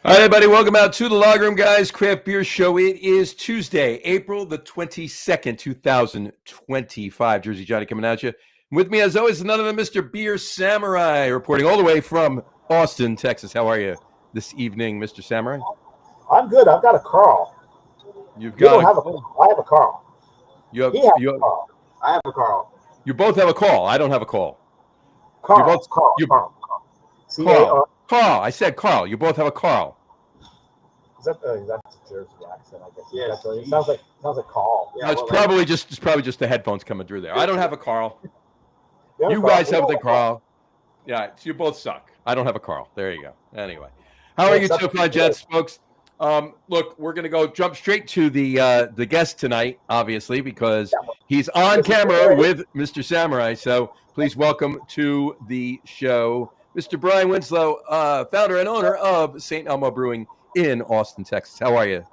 All right, everybody, welcome out to the Log Room Guys Craft Beer Show. It is Tuesday, April the 22nd, 2025. Jersey Johnny coming at you. With me, as always, none other than Mr. Beer Samurai, reporting all the way from Austin, Texas. How are you this evening, Mr. Samurai? I'm good. I've got a Carl. You've You got don't have a Carl. I have a Carl. You have, He has you, a Carl. I have a Carl. You both have a call. I don't have a call. Carl. You both, Carl. you, Carl. Carl. Carl. I said Carl. You both have a Carl. Is that that's a Jersey accent? I guess. Yes. It sounds like Carl. Yeah, it's probably just the headphones coming through there. I don't have a Carl. You Carl. guys have the Carl. Yeah, so you both suck. I don't have a Carl. There you go. Anyway, how are you two fine gents, folks? Look, we're gonna jump straight to the guest tonight, obviously, because he's on camera with Mr. Samurai. So please welcome to the show, Mr. Bryan Winslow, founder and owner of St. Elmo Brewing in Austin, Texas. How are you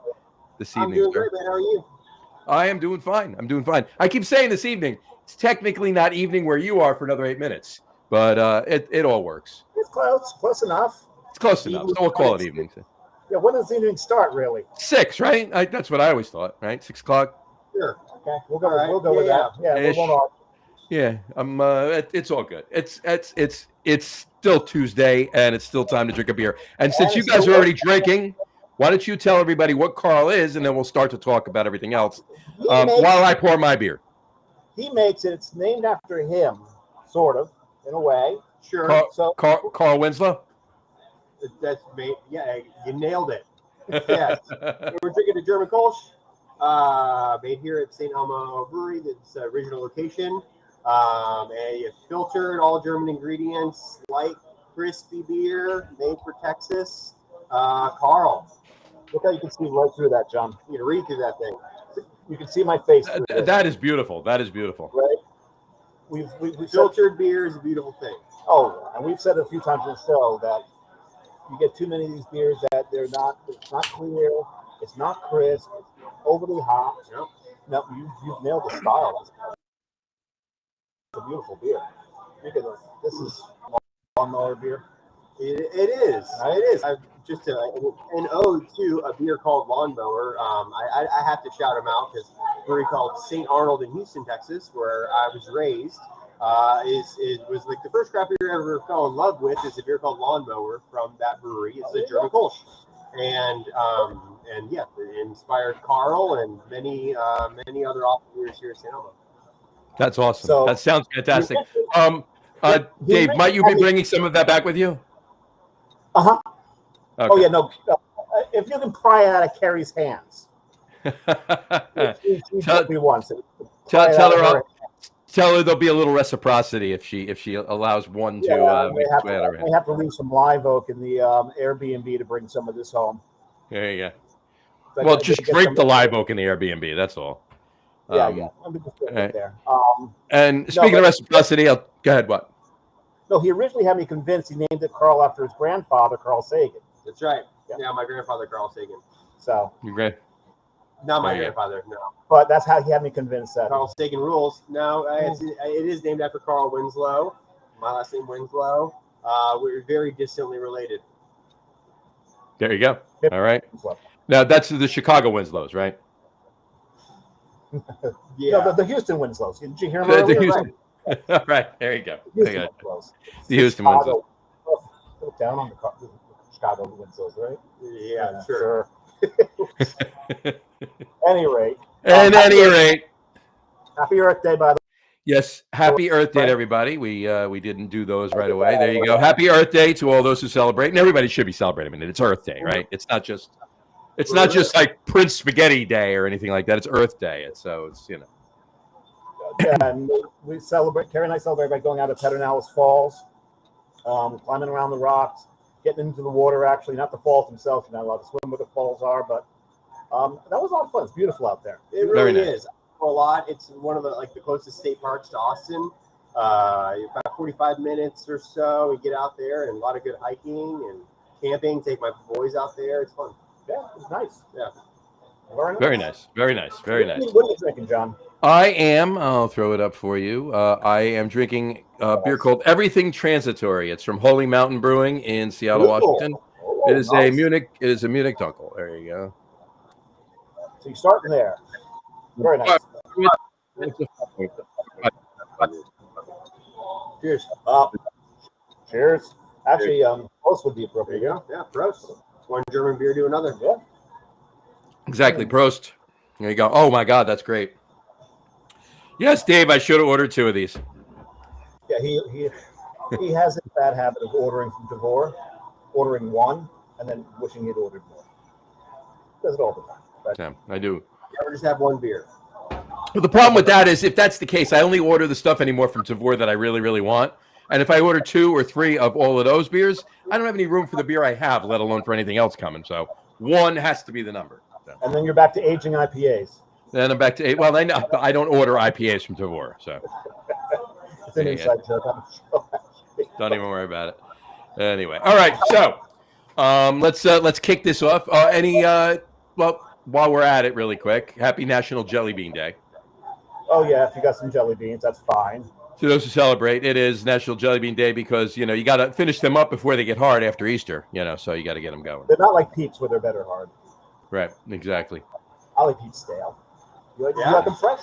this evening? I'm doing sir? great, man. How are you? I am doing fine. I'm doing fine. I keep saying this evening. It's technically not evening where you are for another 8 minutes, but it all works. It's close enough. It's close enough. So we'll call it evening. Yeah. When does the evening start, really? 6, right? That's what I always thought, right? 6 o'clock. Sure. Okay. We'll go with that. Yeah. We'll go on. Yeah. It's all good. It's still Tuesday, and it's still time to drink a beer. And since you guys are already drinking, why don't you tell everybody what Carl is, and then we'll start to talk about everything else while I pour my beer. He makes it. It's named after him, sort of, in a way. Sure. Carl Winslow. That's made. Yeah, you nailed it. Yes. We're drinking a German Kolsch, made here at St. Elmo Brewery. That's the original location. And it's filtered, all German ingredients, light, crispy beer, made for Texas. Carl. Look how you can see right through that, John. You can read through that thing. You can see my face. That is beautiful. That is beautiful. Right. We've Filtered beer is a beautiful thing. Oh, and we've said it a few times in the show that you get too many of these beers that it's not clear, it's not crisp, it's overly hot. Yep. No, you've nailed the style. It's a beautiful beer. Look at this. This is lawnmower beer. It is. It is. Just an ode to a beer called Lawnmower. I have to shout him out because a brewery called St. Arnold in Houston, Texas, where I was raised, it was like the first craft beer I ever fell in love with is a beer called Lawnmower from that brewery. It's a German Kolsch, and yeah, it inspired Carl and many other awesome beers here at St. Elmo. That's awesome. So, that sounds fantastic. Dave, might you be bringing some of that back with you? Uh-huh. Okay. Oh, yeah, no. If you can pry it out of Carrie's hands. Tell her there'll be a little reciprocity if she allows one to make its way out of her hand. They have to leave some live oak in the Airbnb to bring some of this home. There you go. So well, just drink the live oak in the Airbnb. That's all. Yeah. I'm just right there. And speaking of reciprocity, go ahead. What? No, he originally had me convinced he named it Carl after his grandfather, Carl Sagan. That's right. Yeah, my grandfather, Carl Sagan. So you're great. Not my grandfather, no. But that's how he had me convinced that. Carl Sagan rules. No, it is named after Carl Winslow. My last name Winslow. We're very distantly related. There you go. All right. Now that's the Chicago Winslows, right? Yeah. No, the Houston Winslows. Did you hear him earlier? Houston. All right. There you go. Houston Winslows. The Houston Winslows. Look down on the Chicago Winslows, right? Yeah, sure. Any rate. At any rate. Happy Earth Day, by the way. Yes, happy Earth Day, everybody. We didn't do those right away. There you go. Happy Earth Day to all those who celebrate, and everybody should be celebrating. I mean, it's Earth Day, right? It's not just like Prince Spaghetti Day or anything like that. It's Earth Day, it's Yeah, and we celebrate. Carrie and I celebrate by going out to Pedernales Falls, climbing around the rocks, getting into the water. Actually, not the falls themselves. You're not allowed to swim where the falls are, but that was a lot of fun. It's beautiful out there. It really is. A lot. It's one of the closest state parks to Austin. About 45 minutes or so. We get out there and a lot of good hiking and camping. Take my boys out there. It's fun. Yeah, it's nice. Yeah. Very nice. Very nice. Very nice. What are you drinking, John? I'll throw it up for you. I am drinking a beer called Everything Transitory. It's from Holy Mountain Brewing in Seattle, Washington. It is nice. It is a Munich Dunkel. There you go. So you start in there. Very nice. Cheers. Cheers. Actually, Prost would be appropriate. There you go. Yeah, Prost. One German beer to another. Yeah. Exactly. Prost. There you go. Oh my God, that's great. Yes, Dave, I should have ordered 2 of these. Yeah, he has a bad habit of ordering from Devore, ordering one, and then wishing he'd ordered more. Does it all the time. But Yeah, I do. Never just have one beer. But the problem with that is, if that's the case, I only order the stuff anymore from Tavour that I really, really want. And if I order 2 or 3 of all of those beers, I don't have any room for the beer I have, let alone for anything else coming. So 1 has to be the number. So. And then you're back to aging IPAs. Then I'm back to 8. Well, I don't order IPAs from Tavour, so It's an inside joke. I'm sure. don't even worry about it. Anyway, all right. So let's kick this off. Well, while we're at it, really quick, Happy National Jelly Bean Day. Oh yeah, if you got some jelly beans, that's fine. To those who celebrate, it is National Jelly Bean Day because you got to finish them up before they get hard after Easter. So you got to get them going. They're not like Pete's where they're better hard. Right. Exactly. I like Pete's stale. You like them fresh?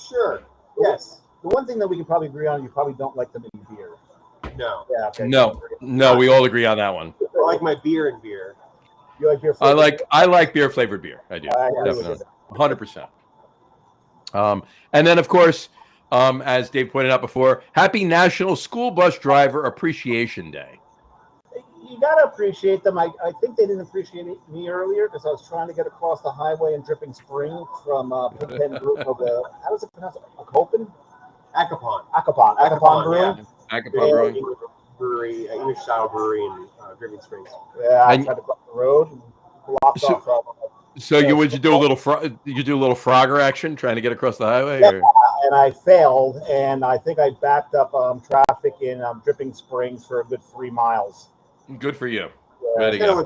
Sure. Yes. The one thing that we can probably agree on, you probably don't like them in beer. No. Yeah. Okay. No, we all agree on that one. I like my beer in beer. You like beer? I like beer flavored beer. I do. Definitely. 100%. And then, of course, as Dave pointed out before, Happy National School Bus Driver Appreciation Day. You gotta appreciate them. I think they didn't appreciate me earlier because I was trying to get across the highway in Dripping Spring from Pig Pen Brew. How does it pronounce it? Acopin? Acopon Brewing. Yeah. Acopon Brewing. Brewery, English style brewery in Dripping Springs. Yeah, I tried to cross the road and blocked off. So you do a little Frogger action trying to get across the highway? Yeah, and I failed, and I think I backed up traffic in Dripping Springs for a good 3 miles. Good for you. Yeah. Ready to go.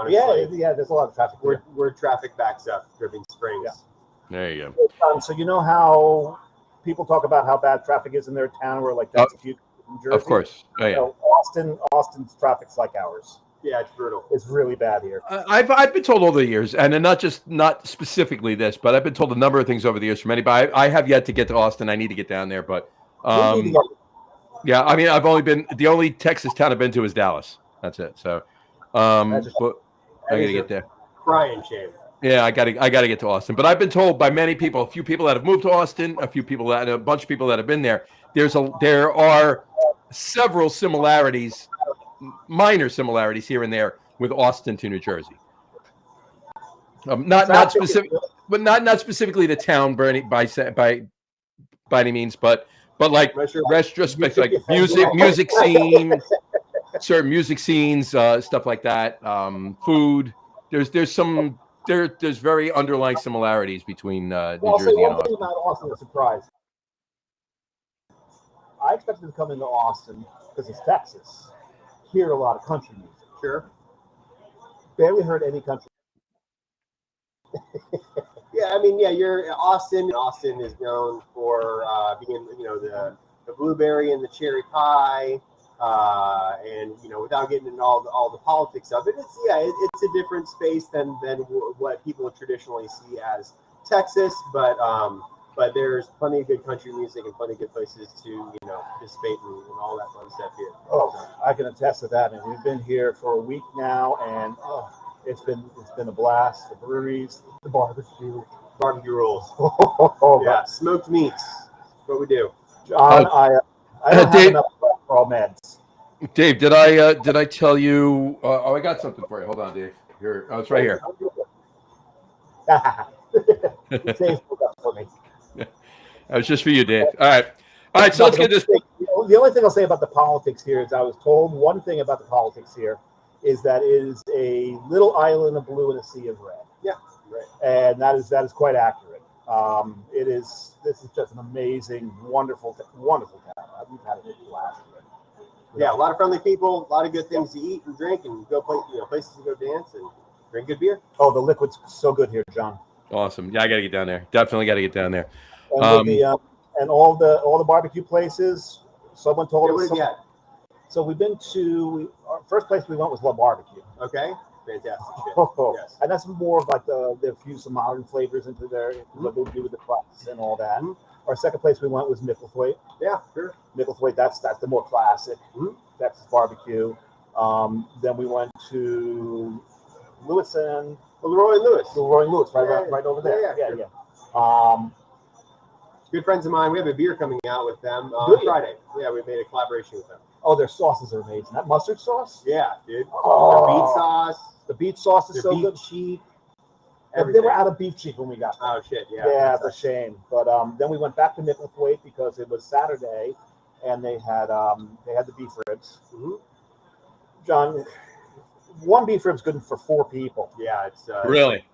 Yeah, there's a lot of traffic. Where traffic backs up, Dripping Springs. Yeah. There you go. So you know how people talk about how bad traffic is in their town, where like that's New Jersey. Of course. Oh, yeah. Austin's traffic's like ours. Yeah, it's brutal. It's really bad here. I've been told over the years, and not specifically this, but I've been told a number of things over the years from anybody. I have yet to get to Austin. I need to get down there, but yeah, I mean, the only Texas town I've been to is Dallas. That's it. So, but I gotta get there. Crying shame. Yeah, I gotta get to Austin. But I've been told by many people, a few people that have moved to Austin, a bunch of people that have been there. There are several similarities, minor similarities here and there with Austin to New Jersey. Not specific, but not specifically the town by any means, but like retrospect, like music scene, certain music scenes, stuff like that. Food. There's very underlying similarities between New Jersey and One thing about Austin is a surprise. I expected to come into Austin because it's Texas. Hear a lot of country music. Sure. Barely heard any country. Yeah, I mean, you're Austin. Austin is known for being, the blueberry and the cherry pie, and without getting into all the politics of it, it's a different space than what people traditionally see as Texas, but there's plenty of good country music and plenty of good places to participate and all that fun stuff here. Oh, I can attest to that, and we've been here for a week now, and it's been a blast. The breweries, the barbecue rules. Oh, yeah, smoked meats. That's what we do. John, I don't have enough for all meds. Dave, did I tell you? I got something for you. Hold on, Dave. Here, it's right here. For me. That was just for you, Dave. All right. So let's get this. The only thing I'll say about the politics here is I was told one thing about the politics here is that it is a little island of blue and a sea of red. Yeah, right. And that is quite accurate. This is just an amazing, wonderful town. We've had a good blast here. Yeah, a lot of friendly people, a lot of good things to eat and drink, and go places to go dance and drink good beer. Oh, the liquid's so good here, John. Awesome. Yeah, I got to get down there. Definitely got to get down there. And, and all the barbecue places. Someone told us. So we've been to our first place we went was La Barbecue. Okay. Fantastic shit. Yes. And that's more of like they fuse some modern flavors into their what they do with the crust and all that. Our second place we went was Micklethwaite. Yeah, sure. Micklethwaite, that's the more classic Texas barbecue. Then we went to Lewis and Leroy and Lewis, right over there. Yeah. Good friends of mine. We have a beer coming out with them on Friday. Yeah, we made a collaboration with them. Oh, their sauces are amazing. That mustard sauce? Yeah, dude. Oh, Their beef sauce. The beef sauce is Their so beef good. cheek. They were out of beef cheek when we got there. Oh shit, yeah. Yeah, it's a shame. But then we went back to Micklethwaite because it was Saturday, and they had the beef ribs. John, one beef rib's good for 4 people. Yeah, it's really.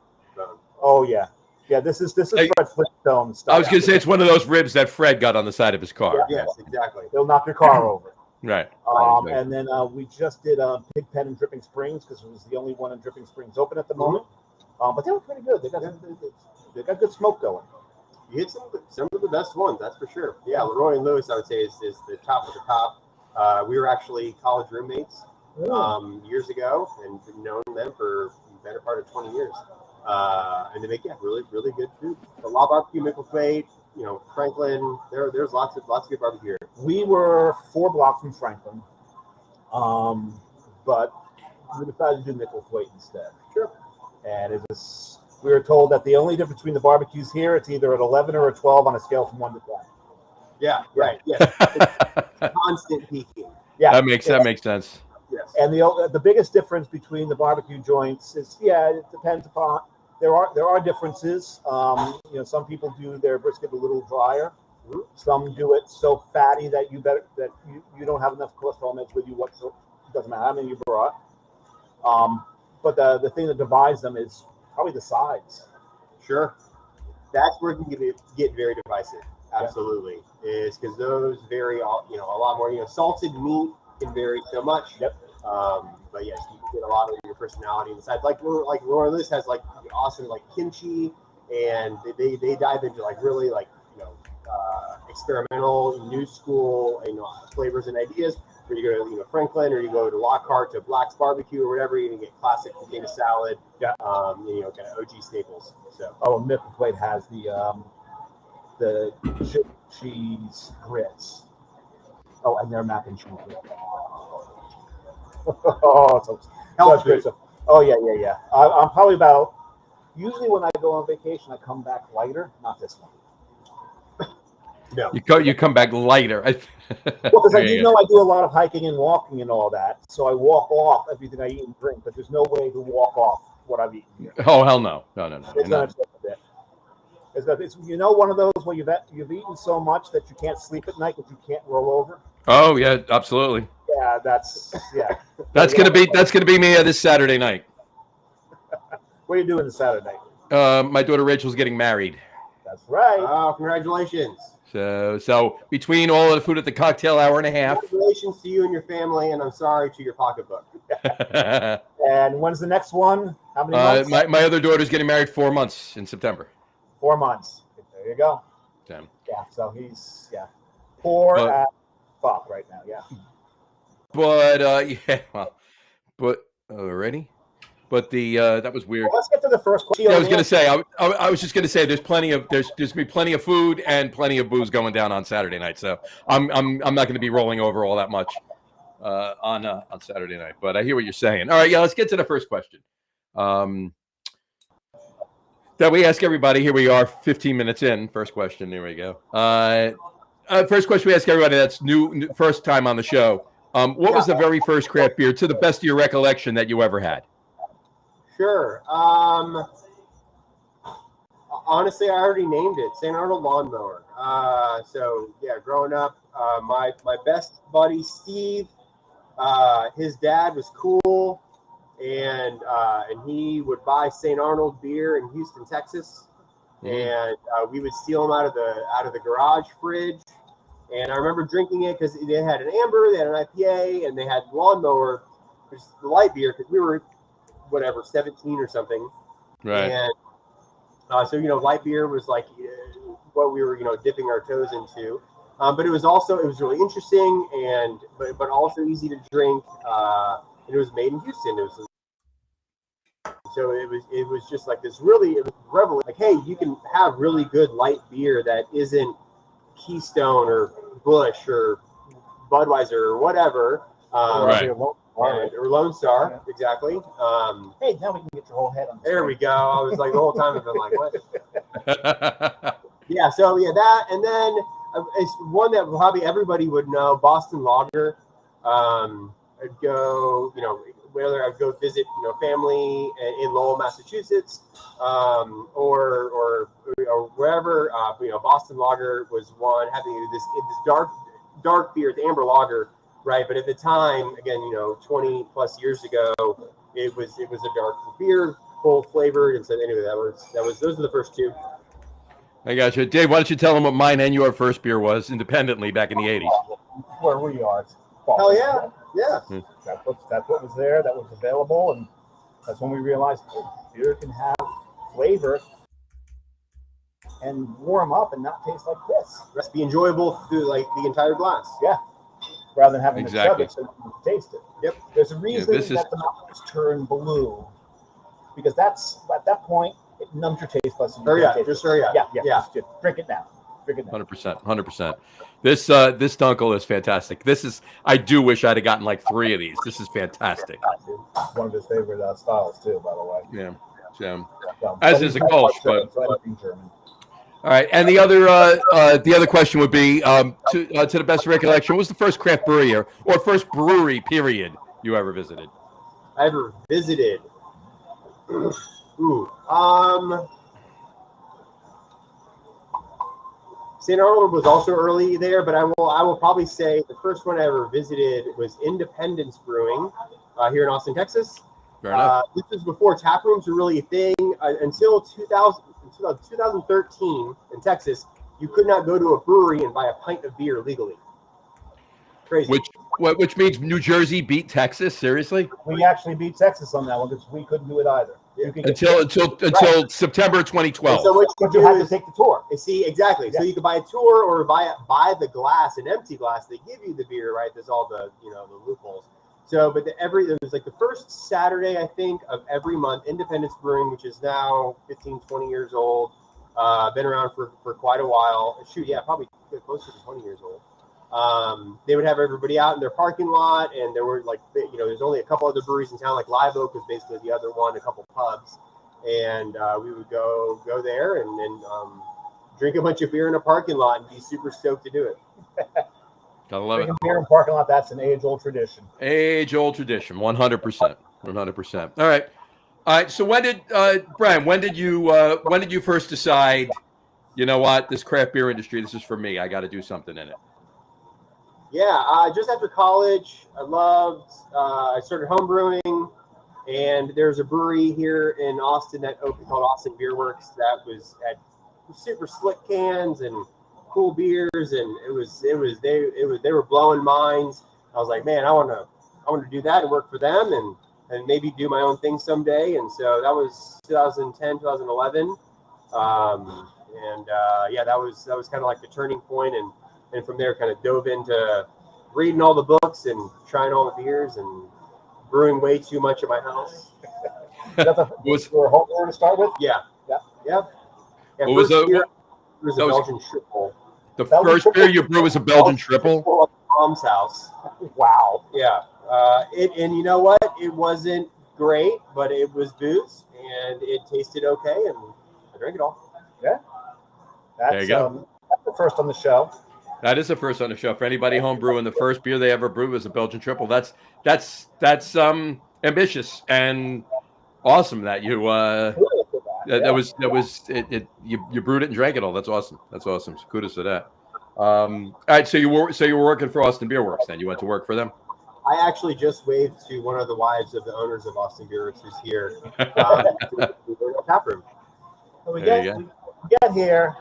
Oh yeah. Yeah, this is Fred Flintstone stuff. I was going to say it's one of those ribs that Fred got on the side of his car. Yes, exactly. They'll knock your car over. Right. And then we just did Pig Pen in Dripping Springs because it was the only one in Dripping Springs open at the moment. But they were pretty good. They got good smoke going. You hit some of the best ones, that's for sure. Yeah, Leroy and Lewis, I would say, is the top of the top. We were actually college roommates years ago and known them for the better part of 20 years. And they make really, really good food. The La Barbecue, Micklethwaite, Franklin. There's lots of good barbecue here. We were 4 blocks from Franklin, but we decided to do Micklethwaite instead. Sure. And we were told that the only difference between the barbecues here, it's either at 11 or a 12 on a scale from 1 to 10. Yeah, right. Yeah, constant peaking. Yeah, that makes sense. Yes. And the biggest difference between the barbecue joints is, it depends upon. There are differences. Some people do their brisket a little drier. Some do it so fatty that you don't have enough cholesterol mix with you whatsoever. It doesn't matter how many you brought. But the thing that divides them is probably the sides. Sure. That's where it can get very divisive. Absolutely. Is because those vary a lot more. Salted meat can vary so much. Yep. But yes, you can get a lot of your personality inside. Like Laura Lewis has awesome kimchi, and they dive into really experimental, new school flavors and ideas. Where you go to Franklin, or you go to Lockhart to Black's Barbecue or whatever, you can get classic potato salad. Yeah. Kind of OG staples. So. Oh, Micklethwaite has the chili cheese grits. Oh, and their mac and cheese. Oh, so good stuff. Oh yeah. I'm probably about. Usually when I go on vacation, I come back lighter. Not this one. No. You come back lighter. Well, because I do a lot of hiking and walking and all that, so I walk off everything I eat and drink. But there's no way to walk off what I've eaten here. Oh hell no. It's not a bit. It's one of those where you've eaten so much that you can't sleep at night, but you can't roll over. Oh yeah, absolutely. Yeah, that's gonna be me this Saturday night. What are you doing this Saturday night? My daughter Rachel's getting married. That's right. Oh, congratulations. So between all of the food at the cocktail hour and a half. Congratulations to you and your family, and I'm sorry to your pocketbook. And when's the next one? How many months? My other daughter's getting married 4 months in September. 4 months. There you go. Damn. Yeah. So he's poor at fuck right now. Yeah. But already. But that was weird. Well, let's get to the first question. Yeah, I was going to say. I was just going to say. There's going to be plenty of food and plenty of booze going down on Saturday night. So I'm not going to be rolling over all that much on Saturday night. But I hear what you're saying. All right, yeah. Let's get to the first question. That we ask everybody. Here we are, 15 minutes in. First question. There we go. First question we ask everybody that's new first time on the show. What was the very first craft beer, to the best of your recollection, that you ever had? Sure. Honestly, I already named it. St. Arnold Lawnmower. Growing up, my best buddy Steve, his dad was cool, and he would buy St. Arnold beer in Houston, Texas, and we would steal them out of the garage fridge. And I remember drinking it because they had an amber, they had an IPA, and they had Lawnmower, which is the light beer, because we were 17 or something. Right. And light beer was like what we were, dipping our toes into. But it was really interesting but also easy to drink. It was made in Houston. So it was just like this really, it was reveling. Like, hey, you can have really good light beer that isn't Keystone or Busch or Budweiser or whatever. Right. Or Lone Star, exactly. Hey, now we can get your whole head on. There we go. I was like, the whole time I've been like, what? Yeah. So yeah, that, and then it's one that probably everybody would know, Boston Lager. I'd go, whether I'd go visit, family in Lowell, Massachusetts, or wherever. Boston Lager was one, having this dark beer, the amber lager, right? But at the time, again, 20 plus years ago, it was a dark beer, full flavored, and so anyway, those are the first two. I got you, Dave. Why don't you tell them what mine and your first beer was independently back in the '80s? Where we are. Hell yeah. Yeah. That's what was there, that was available, and that's when we realized beer can have flavor and warm up and not taste like this. Let's be enjoyable through like the entire glass. Yeah. Rather than having Exactly. to chug it so you can taste it. Yep. There's a reason this is- that the mouths turn blue, because that's at that point it numbs your taste buds. Hurry up. Just hurry up. Yeah. Just drink it now. 100%. This Dunkel is fantastic. I do wish I'd have gotten like 3 of these. This is fantastic. One of his favorite styles too, by the way. Yeah. So, So, as but is a he's Kolsch, not German, but so anything German. all right. And the other question would be to the best recollection, what was the first craft brewery or first brewery period you ever visited? I ever visited. Ooh. St. Arnold was also early there, but I will probably say the first one I ever visited was Independence Brewing here in Austin, Texas. Fair enough. This was before tap rooms were really a thing. Until 2013 in Texas, you could not go to a brewery and buy a pint of beer legally. Crazy. Which means New Jersey beat Texas? Seriously? We actually beat Texas on that one because we couldn't do it either. You could get Until September 2012. And so what but you had to take the tour. See, exactly. Yeah. So you could buy a tour or buy the glass, an empty glass. They give you the beer, right? There's all the the loopholes. So, but it was like the first Saturday, I think, of every month. Independence Brewing, which is now 15, 20 years old, been around for quite a while. Shoot, yeah, probably closer to 20 years old. They would have everybody out in their parking lot, and there were there's only a couple other breweries in town, like Live Oak was basically the other one, a couple pubs, and we would go there and drink a bunch of beer in a parking lot and be super stoked to do it. Gotta love Drinking beer in parking lot, that's an age-old tradition. 100%. 100%. All right. So Bryan, when did you first decide, you know what, this craft beer industry, this is for me. I got to do something in it. Yeah, just after college, I started home brewing, and there's a brewery here in Austin that opened called Austin Beer Works that had super slick cans and cool beers, and they were blowing minds. I was like, man, I want to do that and work for them and maybe do my own thing someday. And so that was 2010, 2011. That was kind of like the turning point, and from there kind of dove into reading all the books and trying all the beers and brewing way too much at my house. Was your home brewer to start with? Yeah. What was beer was a Belgian triple. The first beer you brew was a Belgian triple? Mom's house. Wow. Yeah. And you know what? It wasn't great, but it was booze, and it tasted okay, and I drank it all. Yeah. There you go. That's the first on the show. That is the first on the show. For anybody home brewing, the first beer they ever brewed was a Belgian triple. That's ambitious and awesome that you you brewed it and drank it all. That's awesome. So kudos to that. All right, so you were working for Austin Beer Works then. You went to work for them? I actually just waved to one of the wives of the owners of Austin Beer Works who's here. We were in a tap room. So we get here,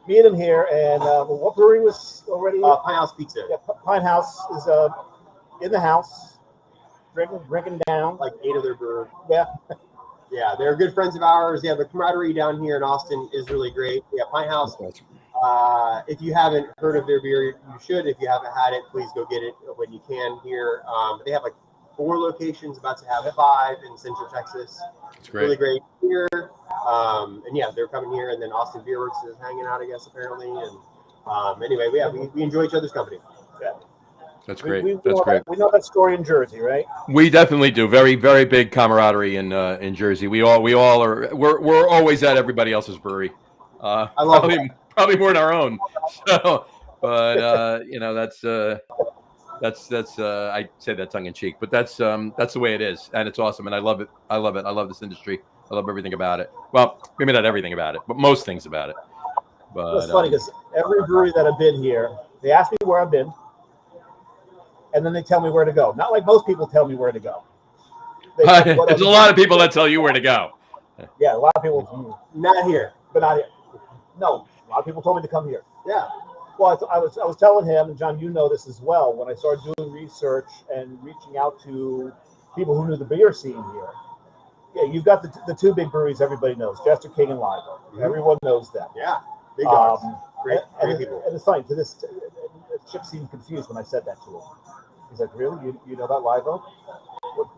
meet him here, and what brewery was already? Pine House Pizza. Yeah, Pine House is in the house, drinking down. Like 8 of their brewers. Yeah. Yeah, they're good friends of ours. Yeah, the camaraderie down here in Austin is really great. Yeah, Pine House. If you haven't heard of their beer, you should. If you haven't had it, please go get it when you can here. They have like 4 locations, about to have 5 in Central Texas. It's great. Really great beer. And yeah, they're coming here, and then Austin Beer Works is hanging out, I guess, apparently. And anyway, we enjoy each other's company. Yeah. That's great. We That's great. We know that story in Jersey, right? We definitely do. Very, very big camaraderie in Jersey. We all are. We're always at everybody else's brewery. I love probably more than our own. So, but that's I say that tongue in cheek, but that's the way it is, and it's awesome, and I love it. I love it. I love this industry. I love everything about it. Well, maybe not everything about it, but most things about it. But it's funny because every brewery that I've been here, they ask me where I've been, and then they tell me where to go. Not like most people tell me where to go. There's a lot of people that tell you where to go. Yeah, a lot of people. Not here. But not here. No, a lot of people told me to come here. Yeah. Well, I was telling him, and John, you know this as well, when I started doing research and reaching out to people who knew the beer scene here. Yeah, you've got the 2 big breweries everybody knows, Jester King and Live Oak. Mm-hmm. Everyone knows them. Yeah, big dogs. Great people. And it's funny, Chip seemed confused when I said that to him. He's like, really? You know about Live Oak? What?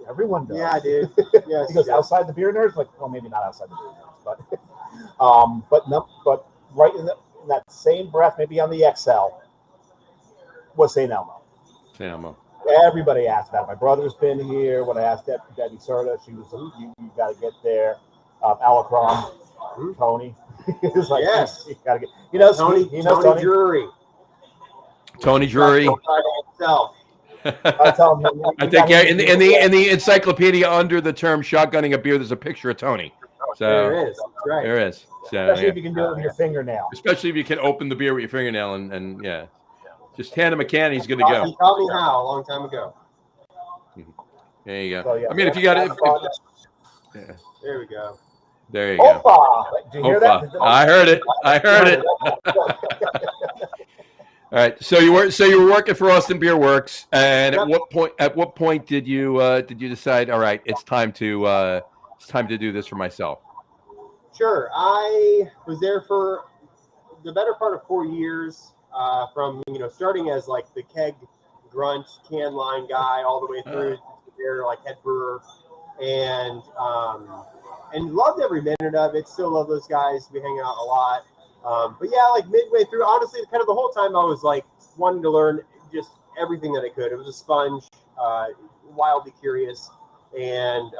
Everyone does. Yeah, dude. Yes, he goes, outside the beer nerds? Like, well, maybe not outside the beer nerds, but right in that same breath, maybe on the XL, was St. Elmo. St. Elmo. Everybody asked about it. My brother's been here. When I asked Debbie Serta, she was like, you got to get there. Alacron, Tony. It's like, yes. You got to get. He knows Tony. He knows Tony Drury. Tony Drury. I tell him. I think in the encyclopedia under the term shotgunning a beer, there's a picture of Tony. So there is. That's right. There is. So, especially if you can do it with your fingernail. Especially if you can open the beer with your fingernail and yeah. Just hand him a can, he's good to go. He taught me how a long time ago. There you go. So, yeah, I mean, if you got it. Yeah. There we go. There you go. Opa! Did you hear that? I heard it. I heard it. All right. So you were working for Austin Beer Works, and at what point did you decide? All right, it's time to do this for myself. Sure. I was there for the better part of 4 years. From starting as like the keg grunt can line guy all the way through to their like head brewer, and loved every minute of it. Still love those guys. We hang out a lot. But yeah, like midway through, honestly, kind of the whole time I was like wanting to learn just everything that I could. It was a sponge, wildly curious, and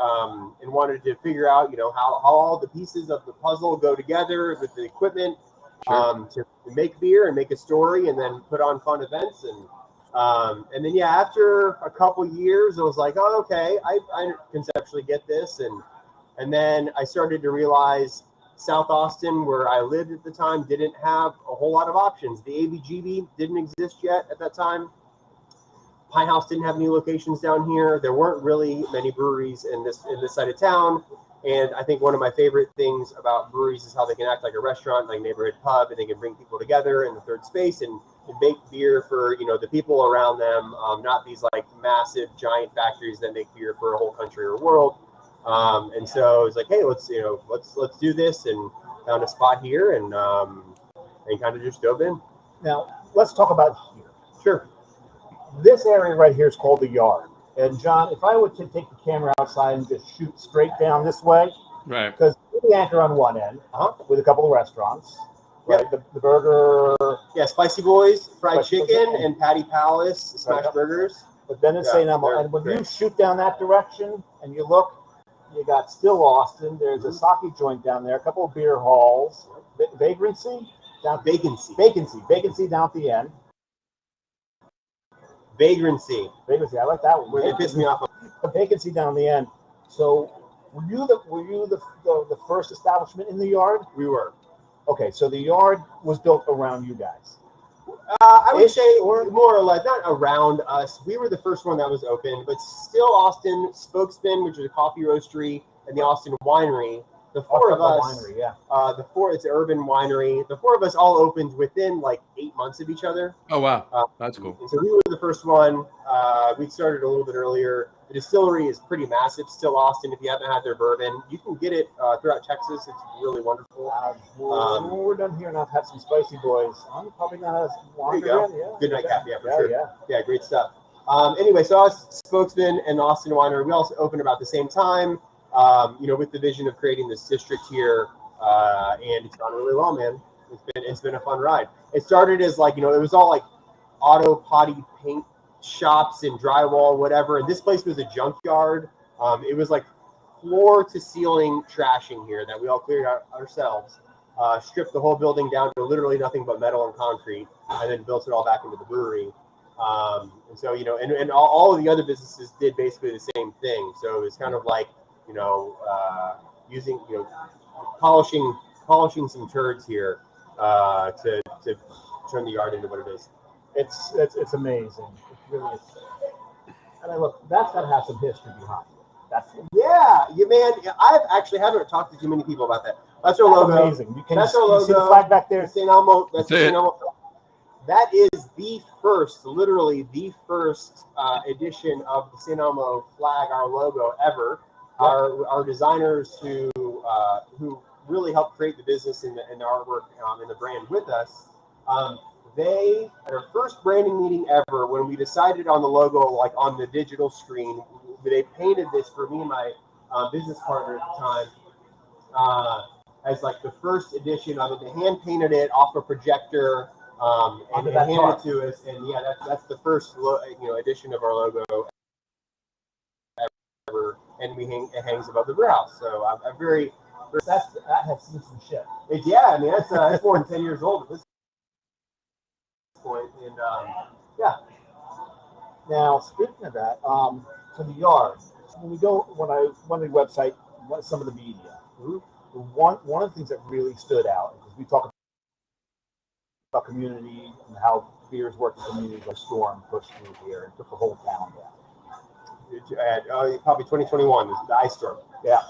wanted to figure out how all the pieces of the puzzle go together with the equipment. Sure. To make beer and make a story and then put on fun events and then after a couple years I was like, oh, okay, I conceptually get this, and then I started to realize South Austin, where I lived at the time, didn't have a whole lot of options. The ABGB didn't exist yet at that time. Pine House didn't have any locations down here. There weren't really many breweries in this side of town. And I think one of my favorite things about breweries is how they can act like a restaurant, like a neighborhood pub, and they can bring people together in the third space and make beer for the people around them, not these like massive giant factories that make beer for a whole country or world. And so I was like, hey, let's do this, and found a spot here and kind of just dove in. Now let's talk about here. Sure. This area right here is called the Yard. And John, if I were to take the camera outside and just shoot straight down this way, right? Because the anchor on one end, with a couple of restaurants, right? Yep. The burger, Spicy Boys, fried chicken, and Patty Palace smash burgers. But then it's St. Elmo, and when you shoot down that direction and you look, you got still Austin. There's a sake joint down there, a couple of beer halls, vagrancy down vacancy down at the end. Vagrancy. I like that one. Where they pissed me off. The vacancy down the end. So, were you the first establishment in the Yard? We were. Okay, so the Yard was built around you guys. I would say more or less, not around us. We were the first one that was open, but still Austin Spokesman, which is a coffee roastery, and the Austin Winery the four of us, winery, yeah. It's an urban winery. The four of us all opened within like 8 months of each other. Oh, wow. That's cool. And so we were the first one. We started a little bit earlier. The distillery is pretty massive. Still Austin, if you haven't had their bourbon, you can get it throughout Texas. It's really wonderful. When we're done here and I've had some spicy boys, I'm probably going to There you go. Yeah, Good nightcap, yeah, for sure. Yeah. Yeah, great stuff. Anyway, so I was spokesman in Austin Winery. We also opened about the same time, with the vision of creating this district here, and it's gone really well, man. It's been a fun ride. It started as like, it was all like auto potty paint shops and drywall, whatever. And this place was a junkyard. It was like floor to ceiling trashing here that we all cleared out ourselves. Stripped the whole building down to literally nothing but metal and concrete, and then built it all back into the brewery. And so, and all of the other businesses did basically the same thing. So it was kind of like, using, polishing some turds here to turn the yard into what it is. It's amazing. It really is. And look, that's got to have some history behind it. I actually haven't talked to too many people about that. That's our logo. Amazing. That's our logo. You see the flag back there? St. Elmo. That's the St. Elmo. That is literally the first edition of the St. Elmo flag, our logo ever. Our designers who really helped create the business and the artwork and the brand with us. They at our first branding meeting ever, when we decided on the logo, like on the digital screen, they painted this for me and my business partner at the time as like the first edition of it. They hand painted it off a projector and handed it to us. And yeah, that's the first edition of our logo ever, and it hangs above the brew house. So I'm very. That has seen some shit. That's more than 10 years old at this point. And Now, speaking of that, to the yard. When I went to the website, some of the media, one of the things that really stood out, because we talk about community and how beers work in communities, like Storm pushed through here and took the whole town down. Probably 2021, the ice storm. Yeah.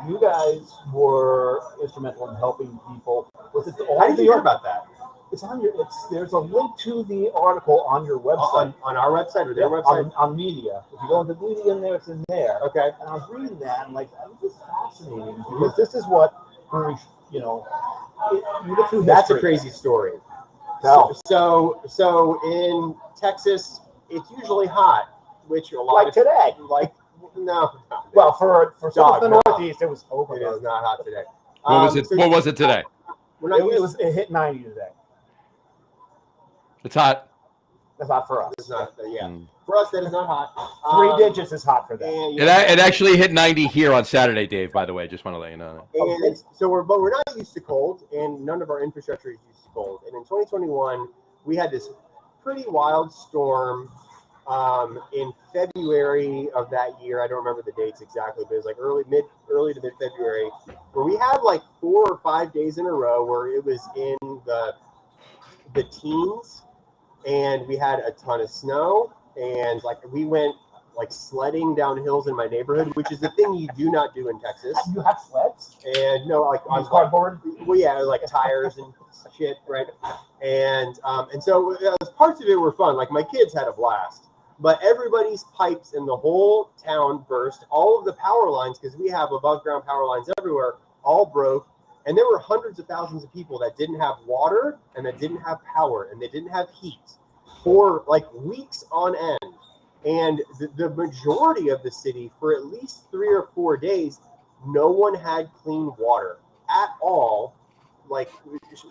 You You guys were instrumental in helping people. How did you hear about that? It's on your. There's a link to the article on your website. On our website or their website? On media. If you go into media in there, it's in there. Okay. And I was reading that and this is fascinating because this is what you look through. That's history. a crazy story. So in Texas, it's usually hot, which a lot like today. No. Well, for some of the Northeast, it was over. It is not hot today. What was it today? It hit 90 today. It's hot. That's not for us. It's not. For us, that is not hot. 3 digits is hot for them. It actually hit 90 here on Saturday, Dave. By the way, just want to let you know. And so we're not used to cold, and none of our infrastructure is used to cold. And in 2021, we had this pretty wild storm in February of that year. I don't remember the dates exactly, but it was like early to mid February, where we had like 4 or 5 days in a row where it was in the teens, and we had a ton of snow, and like we went like sledding down hills in my neighborhood, which is the thing you do not do in Texas. You have sleds? And no, like on cardboard. Well, yeah, like tires and shit, right? And so parts of it were fun. Like my kids had a blast, but everybody's pipes in the whole town burst. All of the power lines, because we have above ground power lines everywhere, all broke. And there were hundreds of thousands of people that didn't have water and that didn't have power and they didn't have heat for like weeks on end. And the majority of the city, for at least 3 or 4 days, no one had clean water at all, like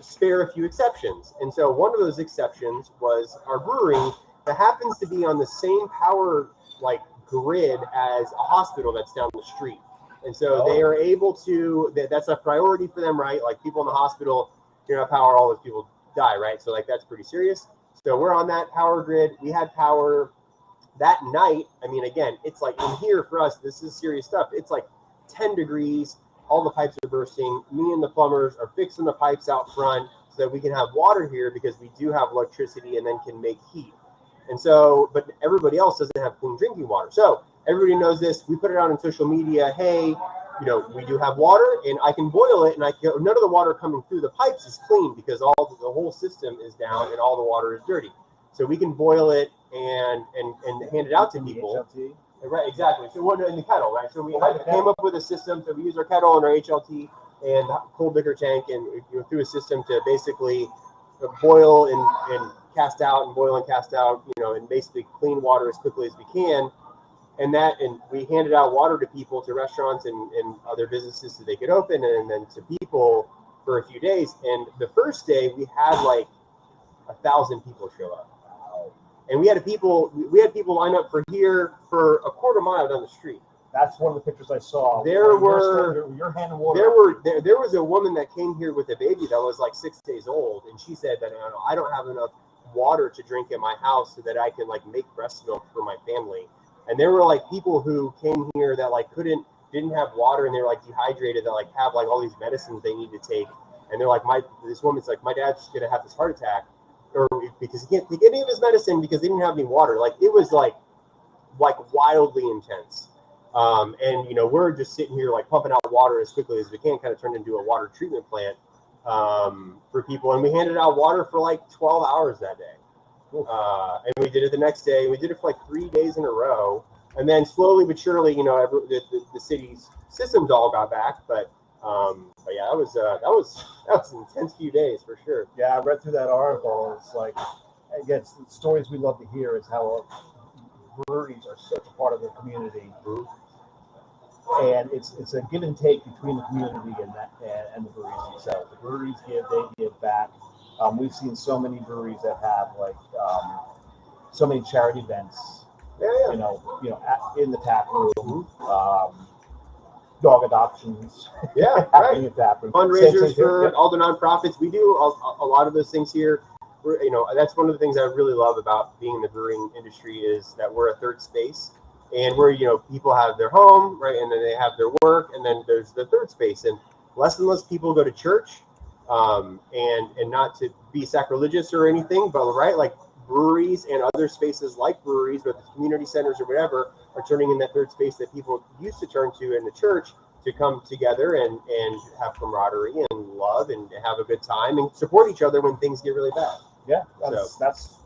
spare a few exceptions. And so one of those exceptions was our brewery that happens to be on the same power like grid as a hospital that's down the street. And so they are able to, that's a priority for them, right? Like people in the hospital, you know, power, all those people die, right? So like that's pretty serious. So we're on that power grid. We had power that night. I mean, again, it's like in here for us, this is serious stuff. It's like 10 degrees. All the pipes are bursting. Me and the plumbers are fixing the pipes out front so that we can have water here because we do have electricity and then can make heat. And so, but everybody else doesn't have clean drinking water. So everybody knows this. We put it out on social media. Hey, we do have water, and I can boil it, and none of the water coming through the pipes is clean because the whole system is down and all the water is dirty. So we can boil it and hand it out to people. Right, exactly. So we're in the kettle, right? So we came up with a system. So we use our kettle and our HLT and cold liquor tank, and through a system to basically boil and cast out, and boil and cast out, and basically clean water as quickly as we can. And we handed out water to people, to restaurants and other businesses so they could open, and then to people for a few days. And the first day we had like 1,000 people show up. And we had people line up for a quarter mile down the street. That's one of the pictures I saw. There were your hand in water. There was a woman that came here with a baby that was like 6 days old, and she said that I don't have enough water to drink in my house so that I can like make breast milk for my family. And there were like people who came here that like didn't have water, and they were like dehydrated, that like have like all these medicines they need to take, and they're like, this woman's like, my dad's gonna have this heart attack, or because he can't take any of his medicine because they didn't have any water. Like it was like wildly intense. And we're just sitting here like pumping out water as quickly as we can, kind of turned into a water treatment plant for people. And we handed out water for like 12 hours that day. And we did it the next day. We did it for like 3 days in a row. And then slowly but surely, the city's systems all got back. But yeah, that was an intense few days for sure. Yeah, I read through that article. It's like, again, it's the stories we love to hear is how breweries are such a part of the community. Mm-hmm. And it's a give and take between the community and the breweries themselves. The breweries give, they give back. We've seen so many breweries that have like so many charity events. Yeah. In the tap room, dog adoptions. Yeah, happening in the tap room. Fundraisers for all the nonprofits. We do a lot of those things here. That's one of the things I really love about being in the brewing industry is that we're a third space, and where people have their home, right, and then they have their work, and then there's the third space, and less people go to church, and not to be sacrilegious or anything, but right, like breweries and other spaces like breweries, but the community centers or whatever are turning in that third space that people used to turn to in the church to come together and have camaraderie and love and have a good time and support each other when things get really bad. Yeah, that's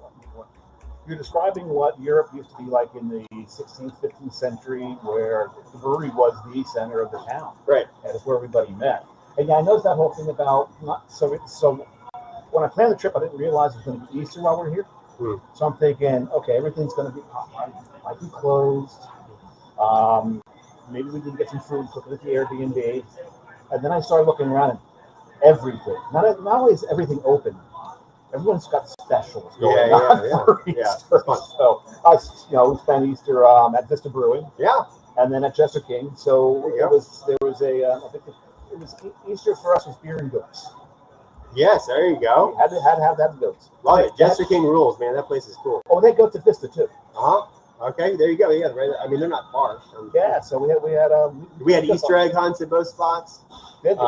you're describing what Europe used to be like in the 16th, 15th century, where the brewery was the center of the town. Right. And it's where everybody met. And yeah, I noticed that whole thing about so when I planned the trip, I didn't realize it was going to be Easter while we're here. So I'm thinking, okay, everything's going to be might be closed. Maybe we can get some food, cook it at the Airbnb. And then I started looking around and everything. Not only is everything open, everyone's got specials going on for Easter. Yeah, that's fun. So we spent Easter at Vista Brewing. Yeah. And then at Chester King. So there was I think it was Easter for us was beer and goats. Yes, there you go. We had to have that goats. Love it. Chester King rules, man. That place is cool. Oh, they go to Vista too. Okay, there you go. Yeah, right. I mean, they're not far. Yeah, so we had Easter egg hunts at both spots. Did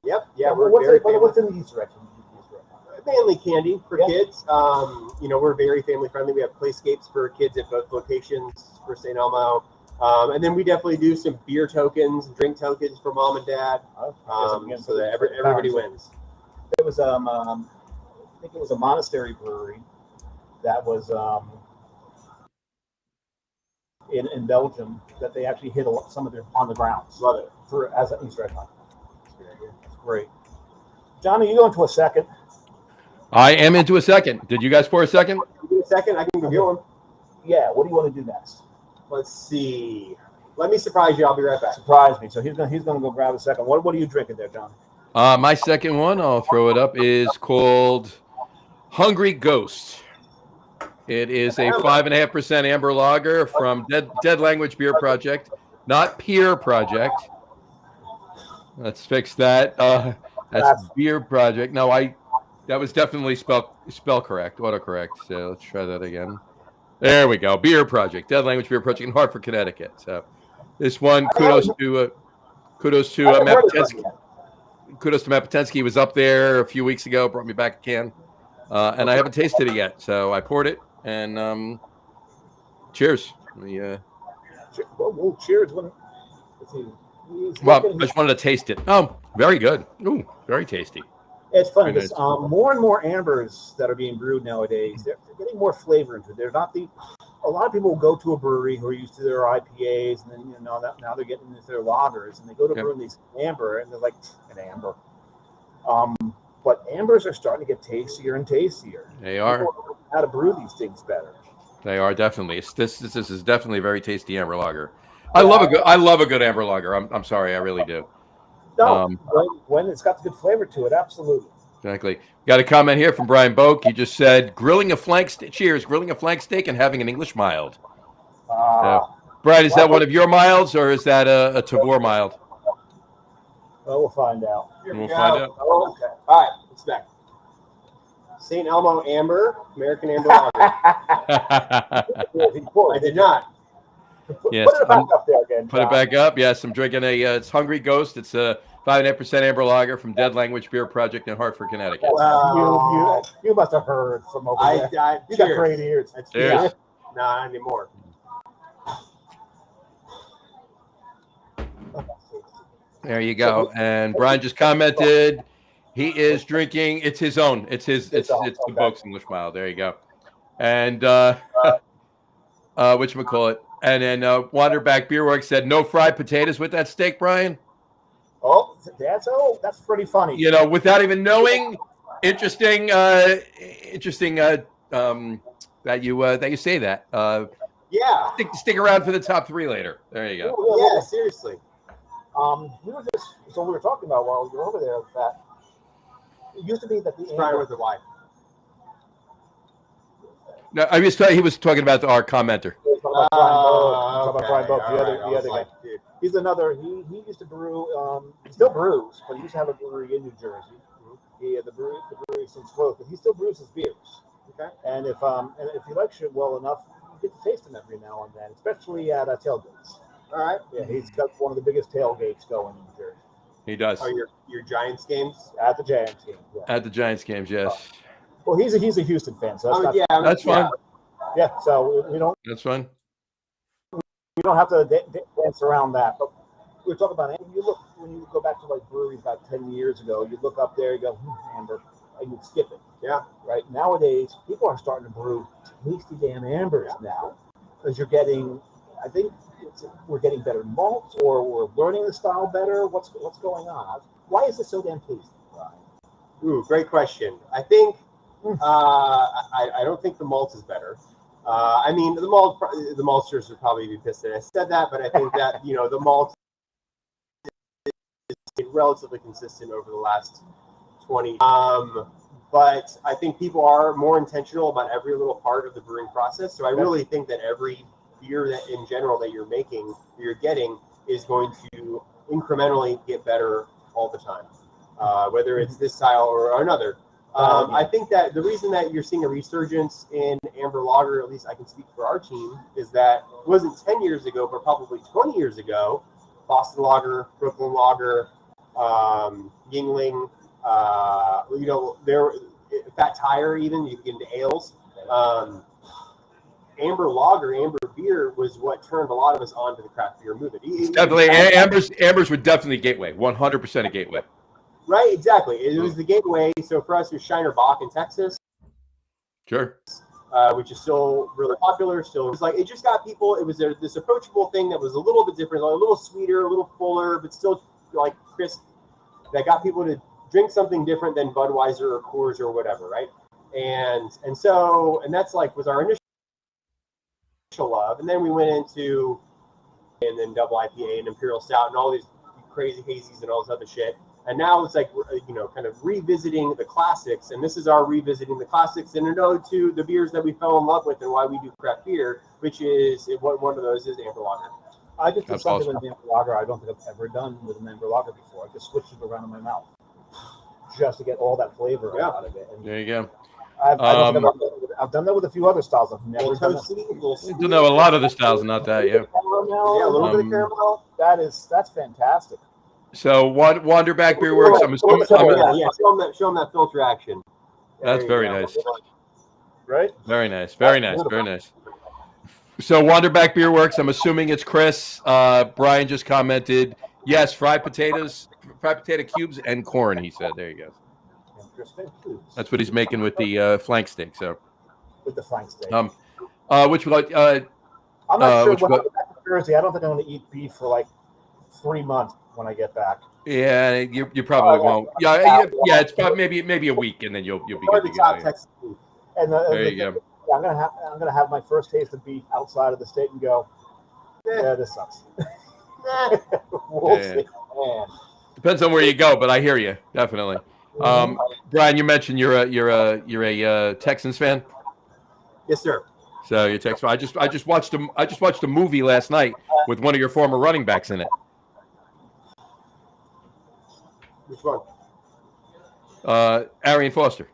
Yep. Yeah. What's in the Easter egg? Mainly candy for kids. We're very family friendly. We have playscapes for kids at both locations for St. Elmo. And then we definitely do some beer tokens, drink tokens for mom and dad, so that everybody wins. It was I think it was a monastery brewery that was in Belgium that they actually hid some of their on the grounds. Love it as an Easter egg hunt. It's great. Johnny, you go into a second. I am into a second. Did you guys pour a second? Give me a second. I can go get one. Yeah. What do you want to do next? Let's see. Let me surprise you. I'll be right back. Surprise me. So he's gonna go grab a second. What are you drinking there, John? My second one, I'll throw it up, is called Hungry Ghost. It is a 5.5% amber lager from Dead Language Beer Project, not Peer Project. Let's fix that. That's Beer Project. No, that was definitely spell correct, autocorrect. So let's try that again. There we go. Beer Project, Dead Language Beer Project in Hartford, Connecticut. So this one, kudos to Matt Potensky. Kudos to Matt Potensky. He was up there a few weeks ago, brought me back a can, and I haven't tasted it yet. So I poured it, and cheers. Well, cheers. Let's see. Well, I just wanted to taste it. Oh, very good. Ooh, very tasty. It's funny Very because more and more ambers that are being brewed nowadays, they're getting more flavor into it. They're not a lot of people go to a brewery who are used to their IPAs, and then now they're getting into their lagers, and they go to brewing these amber, and they're like an amber. But ambers are starting to get tastier and tastier. They are. People know how to brew these things better. They are definitely. This is definitely a very tasty amber lager. I love a good amber lager. I'm sorry, I really do. No, when it's got the good flavor to it, absolutely. Exactly. Got a comment here from Brian Boak. He just said, grilling a flank steak and having an English mild. Brian, is that one of your milds, or is that a Tavor mild? Well, we'll find out. We'll find out. Oh, okay. All right, it's back. St. Elmo Amber, American Amber Lager. I did not. Yes, Put it back up there again. Put it back up. Yes, I'm drinking it's Hungry Ghost. It's a 5.5% amber lager from Dead Language Beer Project in Hartford, Connecticut. You must have heard from over there. You got great ears. Cheers. No, not anymore. There you go. And Brian just commented he is drinking. It's his own. It's the Boak's English mild. There you go. And whatchamacallit. And then Wanderback Beerworks said no fried potatoes with that steak, Brian. Oh, that's pretty funny. You know, without even knowing. Interesting. That you say that. Yeah. Stick around for the top three later. There you go. Yeah, seriously. We were talking about while you were over there that it used to be that the amber with the Y. No, he was talking about our commenter. Bryan Boak, the other guy. He's another. He used to brew. He still brews, but he used to have a brewery in New Jersey. He had the brewery since closed, but he still brews his beers. Okay. And if he likes it well enough, you get to taste them every now and then, especially at tailgates. All right. Yeah, he's got one of the biggest tailgates going in New Jersey. He does. Oh, your Giants games? At the Giants games. Yeah. At the Giants games, yes. Well, he's a Houston fan, so that's fine. Yeah, so we don't. That's fine. We don't have to dance around that. But we're talking about when you go back to like breweries about 10 years ago, you look up there, you go amber, and you skip it. Yeah. Right. Nowadays, people are starting to brew tasty damn ambers now, because you're getting. I think we're getting better malts, or we're learning the style better. What's going on? Why is this so damn tasty, Brian? Ooh, great question. I think I don't think the malt is better. I mean, the maltsters would probably be pissed that I said that, but I think that the malt is relatively consistent over the last 20. But I think people are more intentional about every little part of the brewing process. So I really think that every beer that in general that you're making, you're getting, is going to incrementally get better all the time, whether it's this style or another. I think that the reason that you're seeing a resurgence in amber lager, at least I can speak for our team, is that it wasn't 10 years ago, but probably 20 years ago, Boston Lager, Brooklyn Lager, Yingling, there Fat Tire, even you get into ales. Amber lager, amber beer was what turned a lot of us onto the craft beer movement. Definitely, ambers were definitely gateway, 100% a gateway. Right, exactly. It was the gateway. So for us, it was Shiner Bock in Texas. Sure. Which is still really popular. Still, it just got people. It was this approachable thing that was a little bit different, a little sweeter, a little fuller, but still like crisp. That got people to drink something different than Budweiser or Coors or whatever, right? And that's was our initial love, and then we went into and then double IPA and Imperial Stout and all these crazy hazies and all this other shit. And now it's like, kind of revisiting the classics. And this is our revisiting the classics and an ode to the beers that we fell in love with and why we do craft beer, which is one of those is amber lager. I just did something with an amber lager I don't think I've ever done with an amber lager before. I just switched it around in my mouth just to get all that flavor out of it. And there you go. I've done that with a few other styles. I've never done that. You know a lot of the styles, not that, yeah. A little bit of caramel. That's fantastic. So Wanderback Beer Works. I'm assuming. Show them that filter action. That's very nice. Right? Very nice. Very nice. Very nice. So Wanderback Beer Works. I'm assuming it's Chris. Brian just commented Yes, fried potato cubes and corn. He said, "There you go." Interesting. That's what he's making with the flank steak. So, With the flank steak. which we like. I'm not sure which when I get back to Thursday. I don't think I'm going to eat beef for like 3 months when I get back. Yeah, you probably won't. Yeah. It's probably maybe a week, and then you'll be good to go. Texas beef. There you go. Yeah, I'm gonna have my first taste of beef outside of the state and go, yeah, this sucks. We'll see. Man. Depends on where you go, but I hear you definitely. Bryan, you mentioned you're a Texans fan. Yes, sir. So you're Texans. I just watched a movie last night with one of your former running backs in it. Which one? Arian Foster.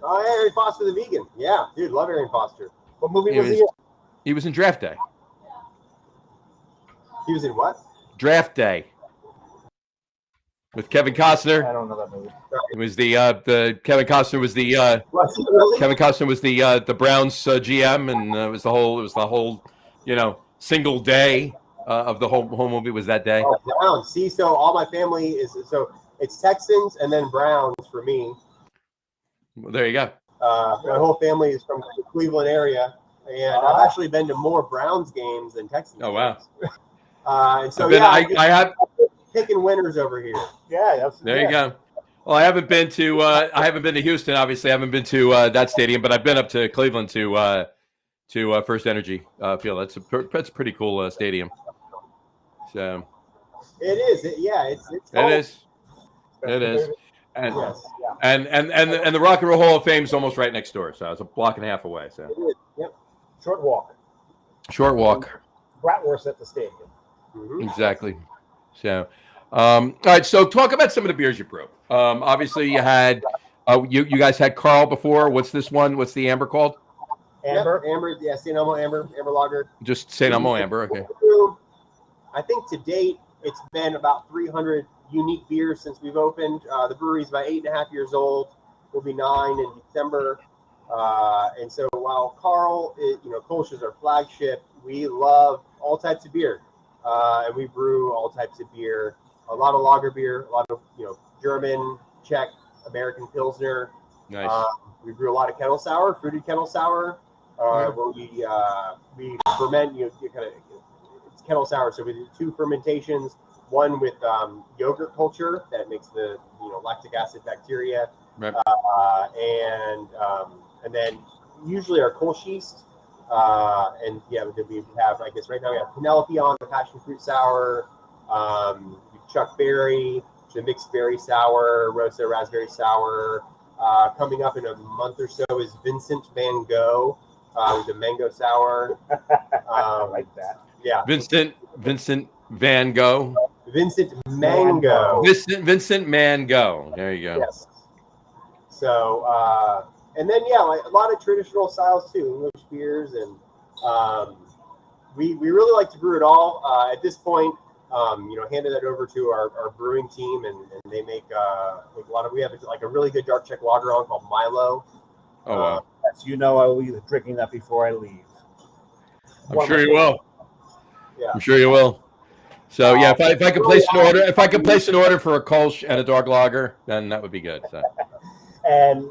Oh, Arian Foster the vegan. Yeah, dude, love Arian Foster. What movie was he in? He was in Draft Day. He was in what? Draft Day. With Kevin Costner. I don't know that movie. It was the Kevin Costner was the Really? Kevin Costner was the Browns GM, and it was the whole single day of the whole movie was that day. Oh, Browns. See, so all my family it's Texans and then Browns for me. Well, there you go. My whole family is from the Cleveland area, and I've actually been to more Browns games than Texans. Oh wow! And so I have picking winners over here. Yeah, there you go. Well, I haven't been to Houston. Obviously, I haven't been to that stadium, but I've been up to Cleveland to First Energy Field. That's a pretty cool stadium. So it is. It is. And, yes. and the Rock and Roll Hall of Fame is almost right next door, so it's a block and a half away. So it is. Yep. Short walk. Bratwurst at the stadium. Mm-hmm. Exactly. So, all right. So, talk about some of the beers you brew. Obviously, you had you guys had Carl before. What's this one? What's the amber called? Amber. Yep, amber. Yeah, St. Elmo Amber Lager. Just St. Elmo Amber. Okay. I think to date it's been about 300 unique beers since we've opened. The brewery's about 8.5 years old. We'll be 9 in December. And so while Carl is, Kolsch's our flagship, we love all types of beer. And we brew all types of beer. A lot of lager beer, a lot of, German, Czech, American Pilsner. Nice. We brew a lot of kettle sour, fruited kettle sour. Where we ferment, it's kettle sour. So we do 2 fermentations. One with yogurt culture that makes the lactic acid bacteria, right. And then usually our Kolsch yeast, and we have, I guess right now we have Penelope on the passion fruit sour, Chuck Berry, the mixed berry sour, Rosa raspberry sour. Coming up in a month or so is Vincent Van Gogh, the mango sour. I like that. Yeah, Vincent Van Gogh. Vincent Mango. Vincent Mango. There you go. Yes. So, and then a lot of traditional styles too, English beers, and we really like to brew it all. At this point, handed that over to our brewing team, and they make a lot of. We have like a really good dark Czech lager on called Milo. Oh wow! I will be drinking that before I leave. I'm sure you will. Yeah. I'm sure you will. So if I could place an order for a Kolsch and a dark lager, then that would be good. So. And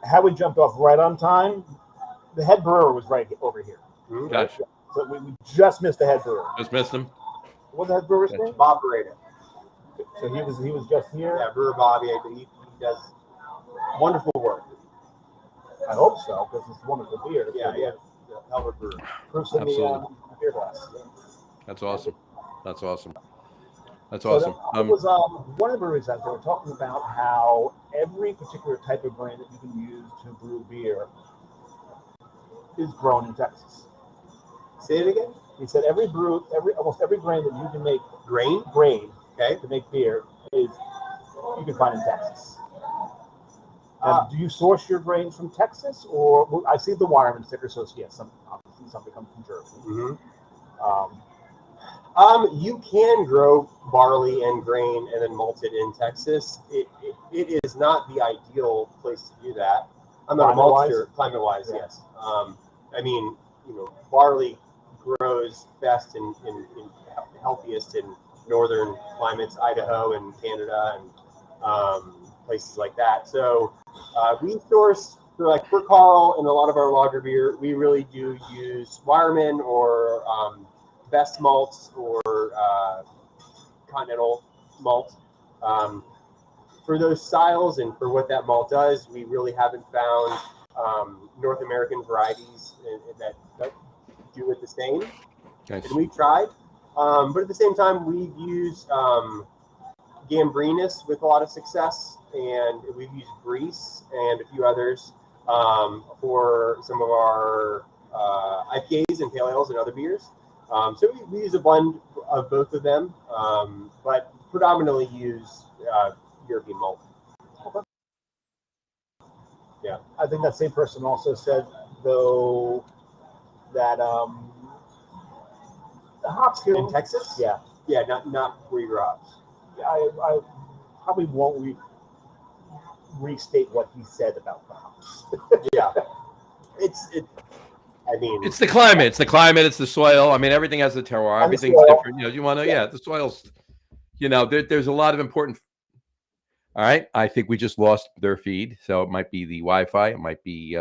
how we jumped off right on time, the head brewer was right over here. Gotcha. So we just missed the head brewer. Just missed him. What's the head brewer's name? Bob Beretta. So he was just here. Yeah, brewer Bob. He does wonderful work. I hope so, because it's wonderful beer. Yeah. Hell of a brewer. Proofs in the beer glass. That's awesome. That's awesome. It was one of the breweries out there were talking about how every particular type of grain that you can use to brew beer is grown in Texas. Say it again. He said almost every grain that you can make grain to make beer is you can find in Texas. Do you source your grain from Texas, or I see the Wireman sticker, so yes, some come from Jersey. Mm-hmm. You can grow barley and grain and then malt it in Texas. It is not the ideal place to do that. I'm not a maltster, climate-wise, yeah. Yes. Barley grows best and healthiest in northern climates, Idaho and Canada and places like that. So we source for Carl and a lot of our lager beer. We really do use Wireman or Best malts or Continental malt. For those styles and for what that malt does, we really haven't found North American varieties that do it the same. Nice. And we've tried, but at the same time, we've used Gambrinus with a lot of success, and we've used Grease and a few others for some of our IPAs and pale ales and other beers. So we use a blend of both of them, but predominantly use European malt. Okay. Yeah. I think that same person also said, though, that the hops here In Texas? Yeah. Yeah, not where you grew up. I probably won't restate what he said about the hops. Yeah. It's the climate. It's the climate. It's the soil. I mean, everything has the terroir. And the Everything's soil. different. You know, you want to, the soil's, there's a lot of important. All right. I think we just lost their feed. So it might be the Wi-Fi. It might be,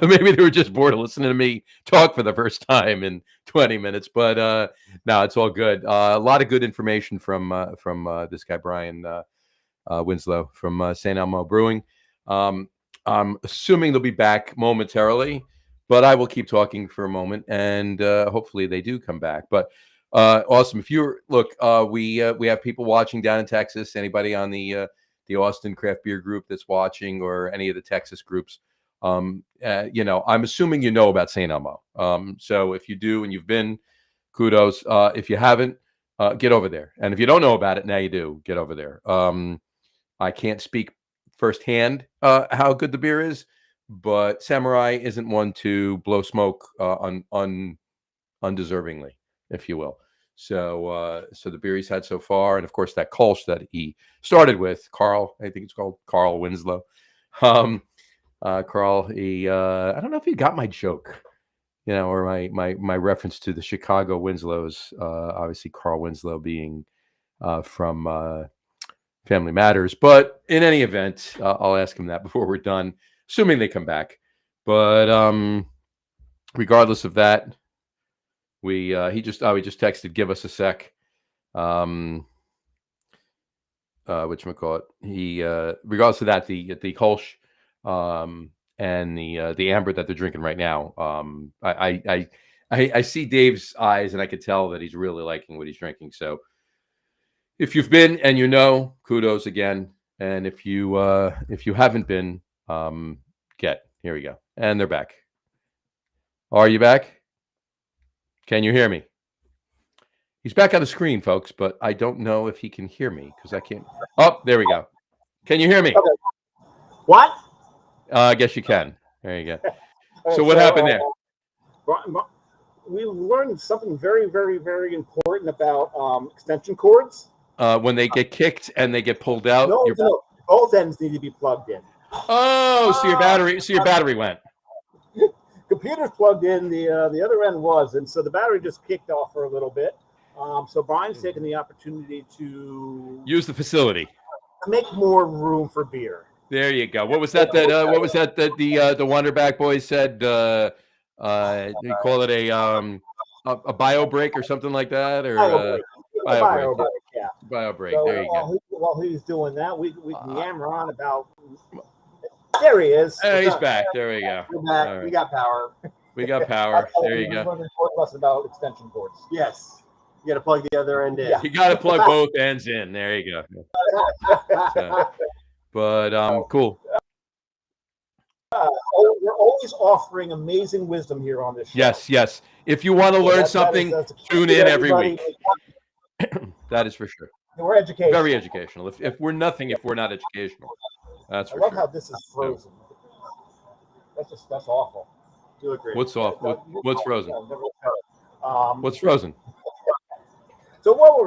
maybe they were just bored of listening to me talk for the first time in 20 minutes. But no, it's all good. A lot of good information from this guy, Bryan Winslow from St. Elmo Brewing. I'm assuming they'll be back momentarily, but I will keep talking for a moment, and hopefully they do come back. But awesome. If you're we have people watching down in Texas. Anybody on the Austin Craft Beer Group that's watching, or any of the Texas groups, I'm assuming you know about St. Elmo. So if you do and you've been, kudos. If you haven't, get over there. And if you don't know about it, now you do. Get over there. I can't speak firsthand how good the beer is, but Samurai isn't one to blow smoke undeservingly, if you will. So the beer he's had so far, and of course that Kolsch that he started with, Carl, I think it's called Carl Winslow. Carl, I don't know if he got my joke, or my reference to the Chicago Winslows. Obviously, Carl Winslow being from Family Matters, but in any event, I'll ask him that before we're done, assuming they come back. But regardless of that, he just texted, give us a sec. Whatchamacallit, he regardless of that, the Kolsch and the amber that they're drinking right now, I see Dave's eyes and I could tell that he's really liking what he's drinking. So if you've been and kudos again. And if you haven't been, here we go. And they're back. Are you back? Can you hear me? He's back on the screen, folks, but I don't know if he can hear me because I can't. Oh, there we go. Can you hear me? Okay. What? I guess you can. There you go. So what happened there? We learned something very, very, very important about extension cords. When they get kicked and they get pulled out. No, both ends need to be plugged in. Oh, so your battery went. Computer's plugged in. The other end was, and so the battery just kicked off for a little bit. So Brian's taken the opportunity to use the facility, make more room for beer. There you go. What was that? The Wonderback boys said? You call it a bio break or something like that, or bio break. Yeah. Bio break. So, there you go. While he's doing that, we can yammer on about. There he is. Hey, he's back. There we go. We're back. Right. We got power. We got power. There you go. Lesson about extension cords. Yes. You got to plug the other end in. Yeah. You got to plug both ends in. There you go. But cool. We're always offering amazing wisdom here on this show. Yes. If you want to learn something, tune in every week. That is for sure. We're educational. Very educational. If we're nothing, if we're not educational, that's for sure. I love how this is frozen. That's awful. Do agree. What's off? What's frozen? What's frozen? So what we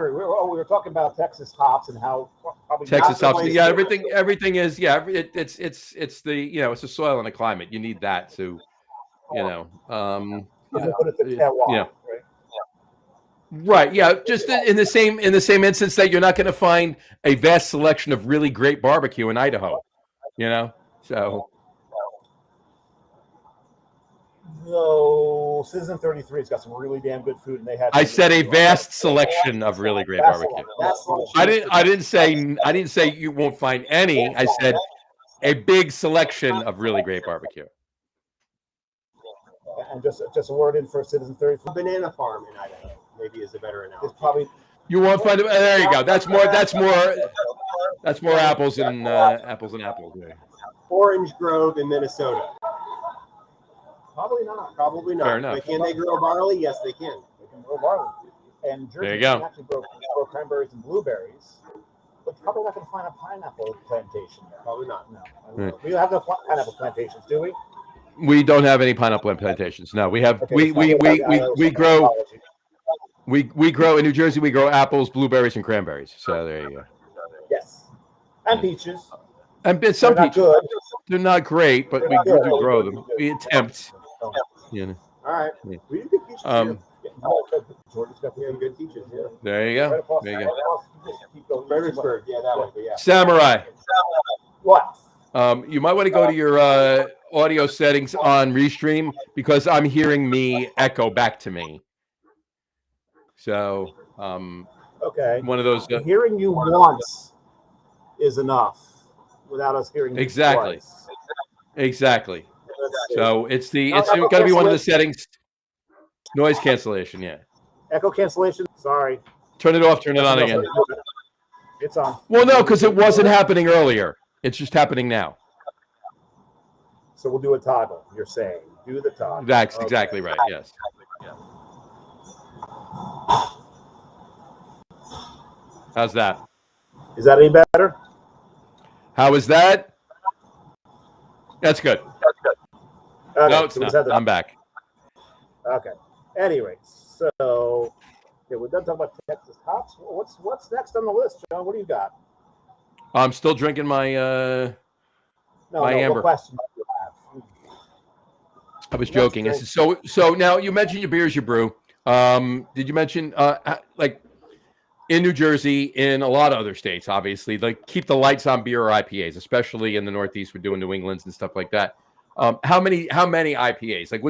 were talking about Texas hops and how probably Texas hops. Yeah, everything is. Yeah, it's the it's the soil and the climate. You need that to, put it to terroir, right? Right. Yeah. Just in the same instance that you're not going to find a vast selection of really great barbecue in Idaho. You know. So No, Citizen 33's got some really damn good food, and they had. I said a vast selection of really great barbecue. I didn't say you won't find any. I said a big selection of really great barbecue. And just a word in for Citizen 33. Banana farm in Idaho maybe is a better analogy. It's probably You won't find it. There you go. That's more apples and apples. Yeah. Orange Grove in Minnesota. probably not. Probably not. Fair enough. But can they grow barley? Yes, they can. They can grow barley. And Jersey There you go. can actually grow cranberries and blueberries. But you're probably not going to find a pineapple plantation there. Probably not. No. We don't have no pineapple plantations, do we? We don't have any pineapple plantations. No, we have. Okay, We grow. We grow in New Jersey. We grow apples, blueberries, and cranberries. So there you go. Yes. And peaches. And some They're not peaches, good. they're not great, but They're we not do good. grow them. We attempt. You know. All right. Yeah. We do good peaches too. Georgia's got We have good peaches. Yeah. There you right go. across There the you go. Keep going. Fredericksburg. Yeah, that way. But yeah. Samurai. What? You might want to go to your audio settings on Restream because I'm hearing me echo back to me. So, Okay. one of those. Hearing you once is enough without us hearing you Exactly. twice. Exactly. Let's see. So it's got to be one of the settings. Noise cancellation. Yeah. Echo cancellation. Sorry. Turn it off. Turn it on again. It's on. Well, no, because it wasn't happening earlier. It's just happening now. So we'll do a toggle. You're saying do the toggle. That's Okay. exactly right. Yes. How's that? Is that any better? How is that? That's good. Okay, No, it's so we not. just had I'm back. Okay. Anyway, so we're done talking about Texas hops. What's next on the list, John? What do you got? I'm still drinking my. My amber. What question do you have? I was joking. So now you mentioned your beers you brew. Did you mention like in New Jersey, in a lot of other states, obviously, like keep the lights on beer or IPAs, especially in the Northeast. We're doing New England's and stuff like that. How many IPAs? Like,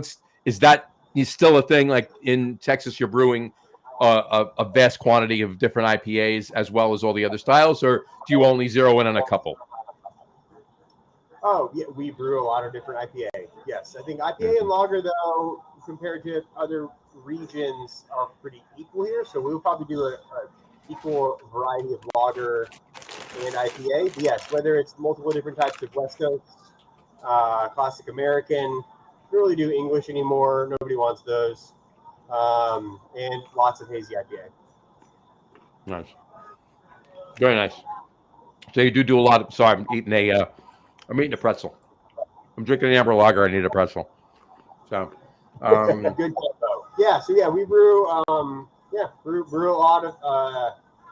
is that still a thing? Like in Texas, you're brewing a vast quantity of different IPAs as well as all the other styles, or do you only zero in on a couple? Oh, yeah, we brew a lot of different IPA. Yes, I think IPA and lager, though, compared to other regions, are pretty equal here. So we'll probably do a equal variety of lager and IPA. But yes, whether it's multiple different types of West Coast, classic American, we don't really do English anymore. Nobody wants those. And lots of hazy IPA. Nice. Very nice. So you do a lot of. Sorry, I'm eating a pretzel. I'm drinking an amber lager. I need a pretzel. So, Good. Yeah. So yeah, we brew. Brew a lot of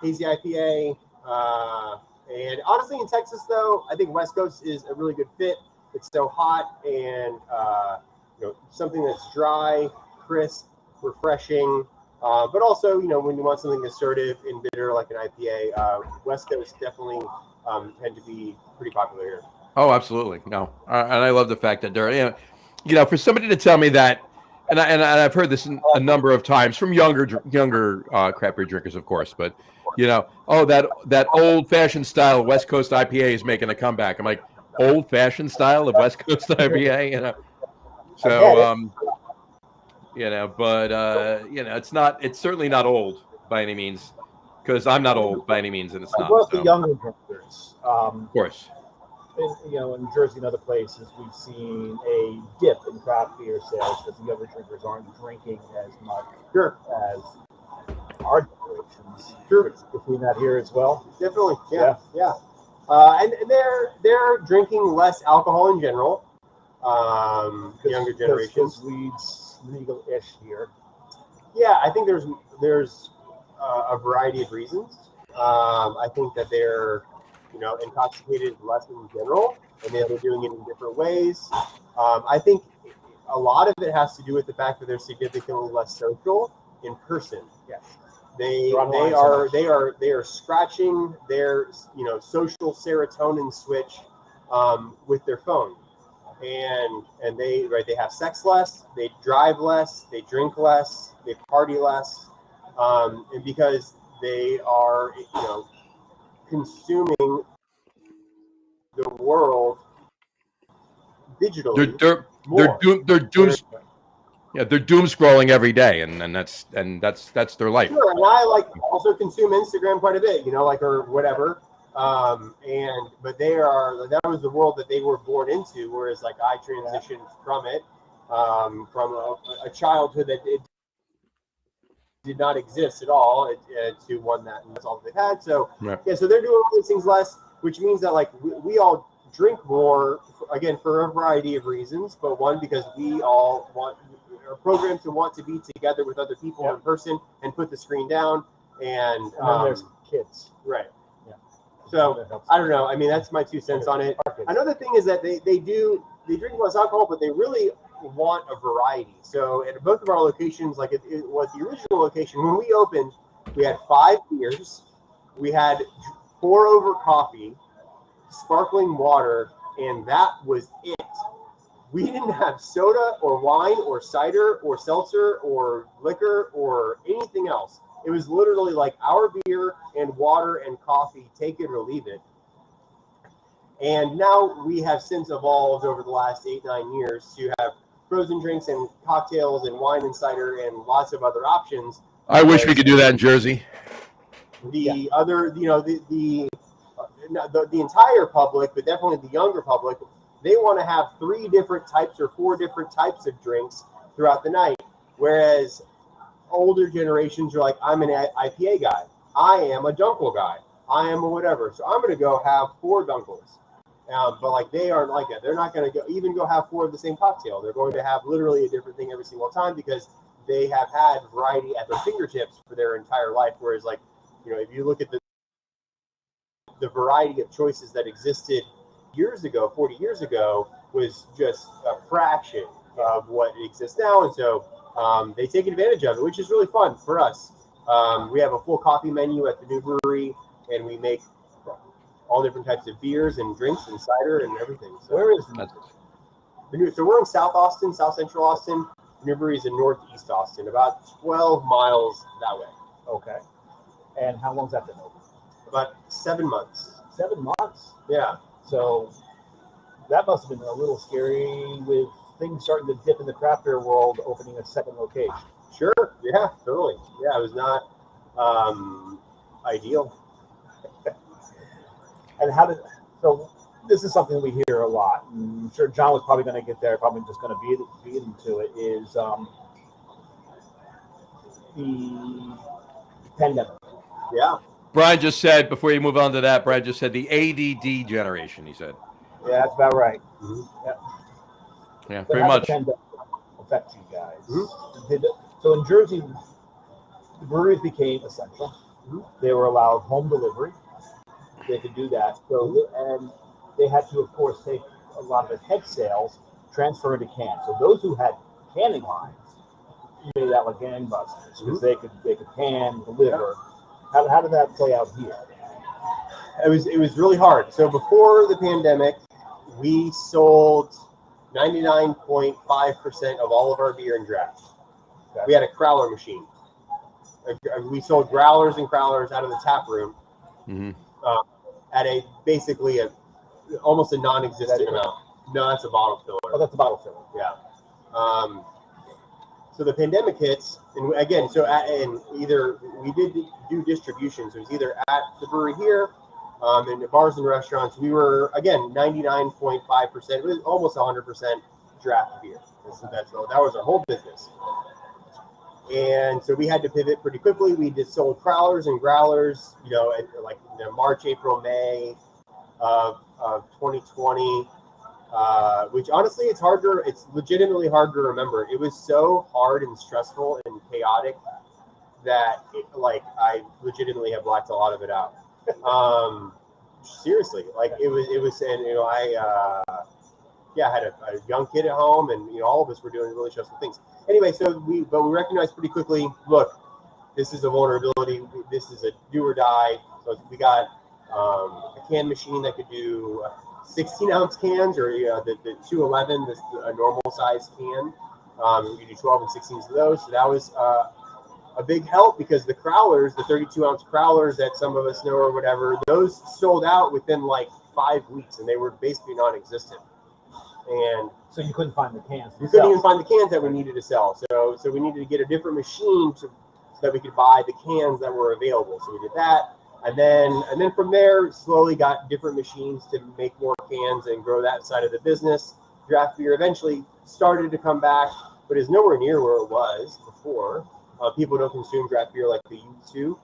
hazy IPA. And honestly, in Texas, though, I think West Coast is a really good fit. It's so hot, and something that's dry, crisp, refreshing. But also, when you want something assertive and bitter like an IPA, West Coast definitely tend to be pretty popular here. Oh, absolutely. No. And I love the fact that they're, for somebody to tell me that, and I've heard this a number of times from younger craft beer drinkers, of course, but, that old-fashioned style of West Coast IPA is making a comeback. I'm like, old-fashioned style of West Coast IPA, So, it's certainly not old by any means, because I'm not old by any means, and it's not. Both the younger drinkers. Of course. In Jersey and other places, we've seen a dip in craft beer sales because the younger drinkers aren't drinking as much as our generations. Sure. Between that here as well. Definitely. Yeah. And they're drinking less alcohol in general. Younger generations. Weed's legal-ish here. Yeah, I think there's a variety of reasons. I think that they're intoxicated less in general, and they're doing it in different ways. I think a lot of it has to do with the fact that they're significantly less social in person. Yeah. They They're online so much. are scratching their social serotonin switch with their phone, and they have sex less, they drive less, they drink less, they party less, and because they are consuming the world digitally more. They're doom scrolling every day, and that's their life. Sure, and I also consume Instagram quite a bit, or whatever. But that was the world that they were born into, whereas I transitioned from it, from a childhood that it did not exist at all, to one that's all they've had. So so they're doing all these things less, which means that we all drink more, again, for a variety of reasons, but one, because we all are programmed to want to be together with other people in person and put the screen down, and then there's kids, right? Yeah. So I don't know. I mean, that's my 2 cents on it. Another thing is that they drink less alcohol, but they really want a variety. So at both of our locations, it was the original location when we opened, we had 5 beers, we had pour over coffee, sparkling water, and that was it. We didn't have soda or wine or cider or seltzer or liquor or anything else. It was literally our beer and water and coffee, take it or leave it. And now we have since evolved over the last 8-9 years to have frozen drinks and cocktails and wine and cider and lots of other options. I wish we could do that in Jersey. The other, the entire public, but definitely the younger public, they want to have 3 different types or 4 different types of drinks throughout the night. Whereas older generations are like, I'm an IPA guy. I am a Dunkel guy. I am a whatever. So I'm going to go have 4 Dunkels. But they aren't like that. They're not going to go have 4 of the same cocktail. They're going to have literally a different thing every single time because they have had variety at their fingertips for their entire life. Whereas if you look at the variety of choices that existed years ago, 40 years ago, was just a fraction of what exists now. And so they take advantage of it, which is really fun for us. We have a full coffee menu at the new brewery, and we make all different types of beers and drinks and cider and everything. So where is the new? So we're in South Austin, South Central Austin. The new brewery is in Northeast Austin, about 12 miles that way. Okay. And how long's that been open? About 7 months. 7 months? Yeah. So that must have been a little scary with things starting to dip in the craft beer world, opening a second location. Sure. Yeah, totally. Yeah, it was not ideal. And so this is something we hear a lot. I'm sure John was probably going to get there, probably just going to be into it, is the pandemic. Yeah. Bryan just said, before you move on to that, Bryan just said the ADD generation, he said. Yeah, that's about right. Mm-hmm. Yeah, pretty much. Affect you guys. Mm-hmm. So in Jersey, the breweries became essential. Mm-hmm. They were allowed home delivery. They could do that. So, and they had to, of course, take a lot of the head sales, transfer into cans. So those who had canning lines made that like gangbusters because they could can, deliver. How did that play out here? It was really hard. So before the pandemic, we sold 99.5% of all of our beer in draft. Okay. We had a crowler machine. We sold growlers and crowlers out of the tap room at basically almost a non-existent amount. No, that's a bottle filler. Oh, that's a bottle filler. Yeah. So the pandemic hits, and again, either we did do distribution, so it was either at the brewery here, in the bars and restaurants. We were, again, 99.5%, it was almost 100% draft beer. So that was our whole business. And so we had to pivot pretty quickly. We just sold crowlers and growlers, March, April, May of 2020. Which honestly, it's legitimately hard to remember. It was so hard and stressful and chaotic that I legitimately have blacked a lot of it out. Seriously, it was, and I had a young kid at home, and all of us were doing really stressful things. Anyway, but we recognized pretty quickly, look, this is a vulnerability. This is a do or die. So we got a can machine that could do 16-ounce cans, or the 211, a normal size can. You do 12 and 16s of those. So that was a big help, because the crowlers, the 32-ounce crowlers that some of us know or whatever, those sold out within like 5 weeks, and they were basically non-existent. And so you couldn't find the cans. We couldn't even find the cans that we needed to sell. So we needed to get a different machine so that we could buy the cans that were available. So we did that. And then from there, slowly got different machines to make more cans and grow that side of the business. Draft beer eventually started to come back, but is nowhere near where it was before. People don't consume draft beer like they used to.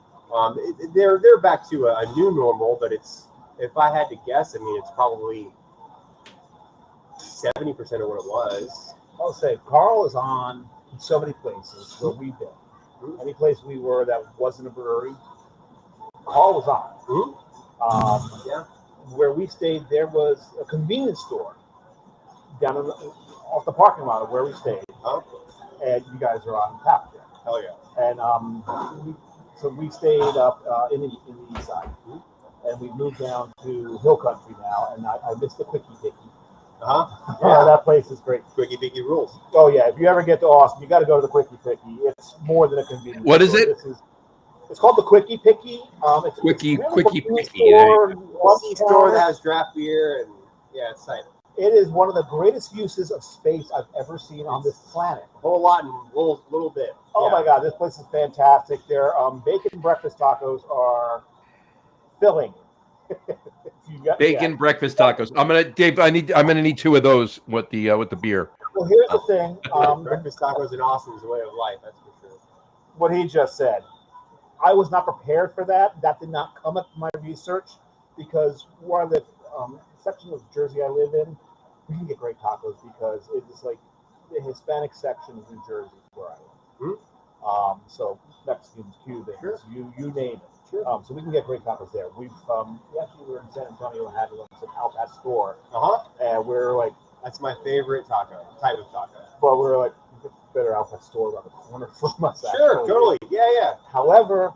They're back to a new normal, but if I had to guess, I mean, it's probably 70% of what it was. I'll say Carl is on in so many places where we've been. Any place we were that wasn't a brewery, Carl was on. Yeah. Where we stayed, there was a convenience store down off the parking lot of where we stayed. And you guys are on tap there. Hell yeah. And we stayed up in the east side. And we moved down to Hill Country now, and I missed the Quickie Picky. Yeah, that place is great. Quickie Picky rules. Oh yeah, if you ever get to Austin, you got to go to the Quickie Picky. It's more than a convenience. What is store. it? It's called the Quickie Picky. It's Quickie really Picky. Store that has draft beer, and yeah, it's tight. It is one of the greatest uses of space I've ever seen on this planet. A whole lot in a little bit. Oh my God, this place is fantastic. Their bacon breakfast tacos are filling. Bacon breakfast tacos. Dave. I'm gonna need 2 of those with the beer. Well, here's the thing. Breakfast tacos in Austin is a way of life. That's for sure. What he just said. I was not prepared for that. That did not come up in my research, because one of the section of Jersey I live in, we can get great tacos because it's like the Hispanic section of New Jersey where I live. So Mexicans, Cubans, you name it. So we can get great tacos there. We actually were in San Antonio and had one out at store. And we're like, that's my favorite type of taco. Well, we're like, better out at store around the corner from us. Sure, totally. Yeah. However,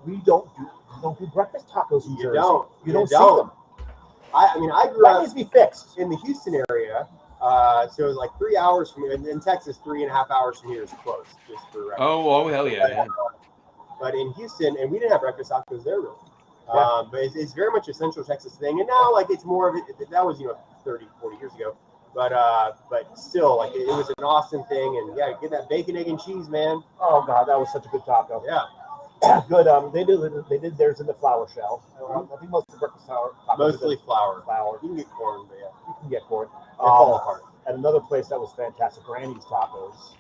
we don't do breakfast tacos in Jersey. You don't see them. I mean, I grew that up needs to be fixed in the Houston area. So it was like 3 hours from here. In Texas, 3.5 hours from here is close. Just for reference. Oh, hell yeah. But in Houston, and we didn't have breakfast tacos there really. But it's very much a Central Texas thing. And now, like, it's more of it. That was 30, 40 years ago. But still, like, it was an Austin thing. And yeah, get that bacon, egg, and cheese, man. Oh God, that was such a good taco. Yeah. Good. They did theirs in the flour shell. I think most of the breakfast tacos. Mostly flour. You can get corn, but yeah. You can get corn. They fall apart. And another place that was fantastic, Granny's Tacos.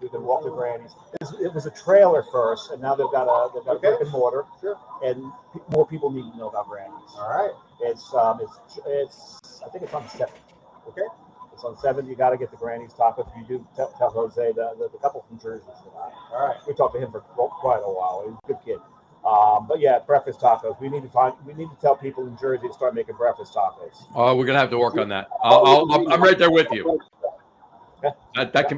You can walk to Granny's. It was a trailer first, and now they've got a brick and mortar. Sure. And more people need to know about Granny's. All right. It's I think it's on the 7th. Okay. It's on 7th. You got to get the Granny's Tacos. If you do, tell Jose the couple from Jersey. All right. We talked to him for quite a while. He's a good kid. But yeah, breakfast tacos. We need to tell people in Jersey to start making breakfast tacos. Oh, we're gonna have to work on that. I'm right there with you. That can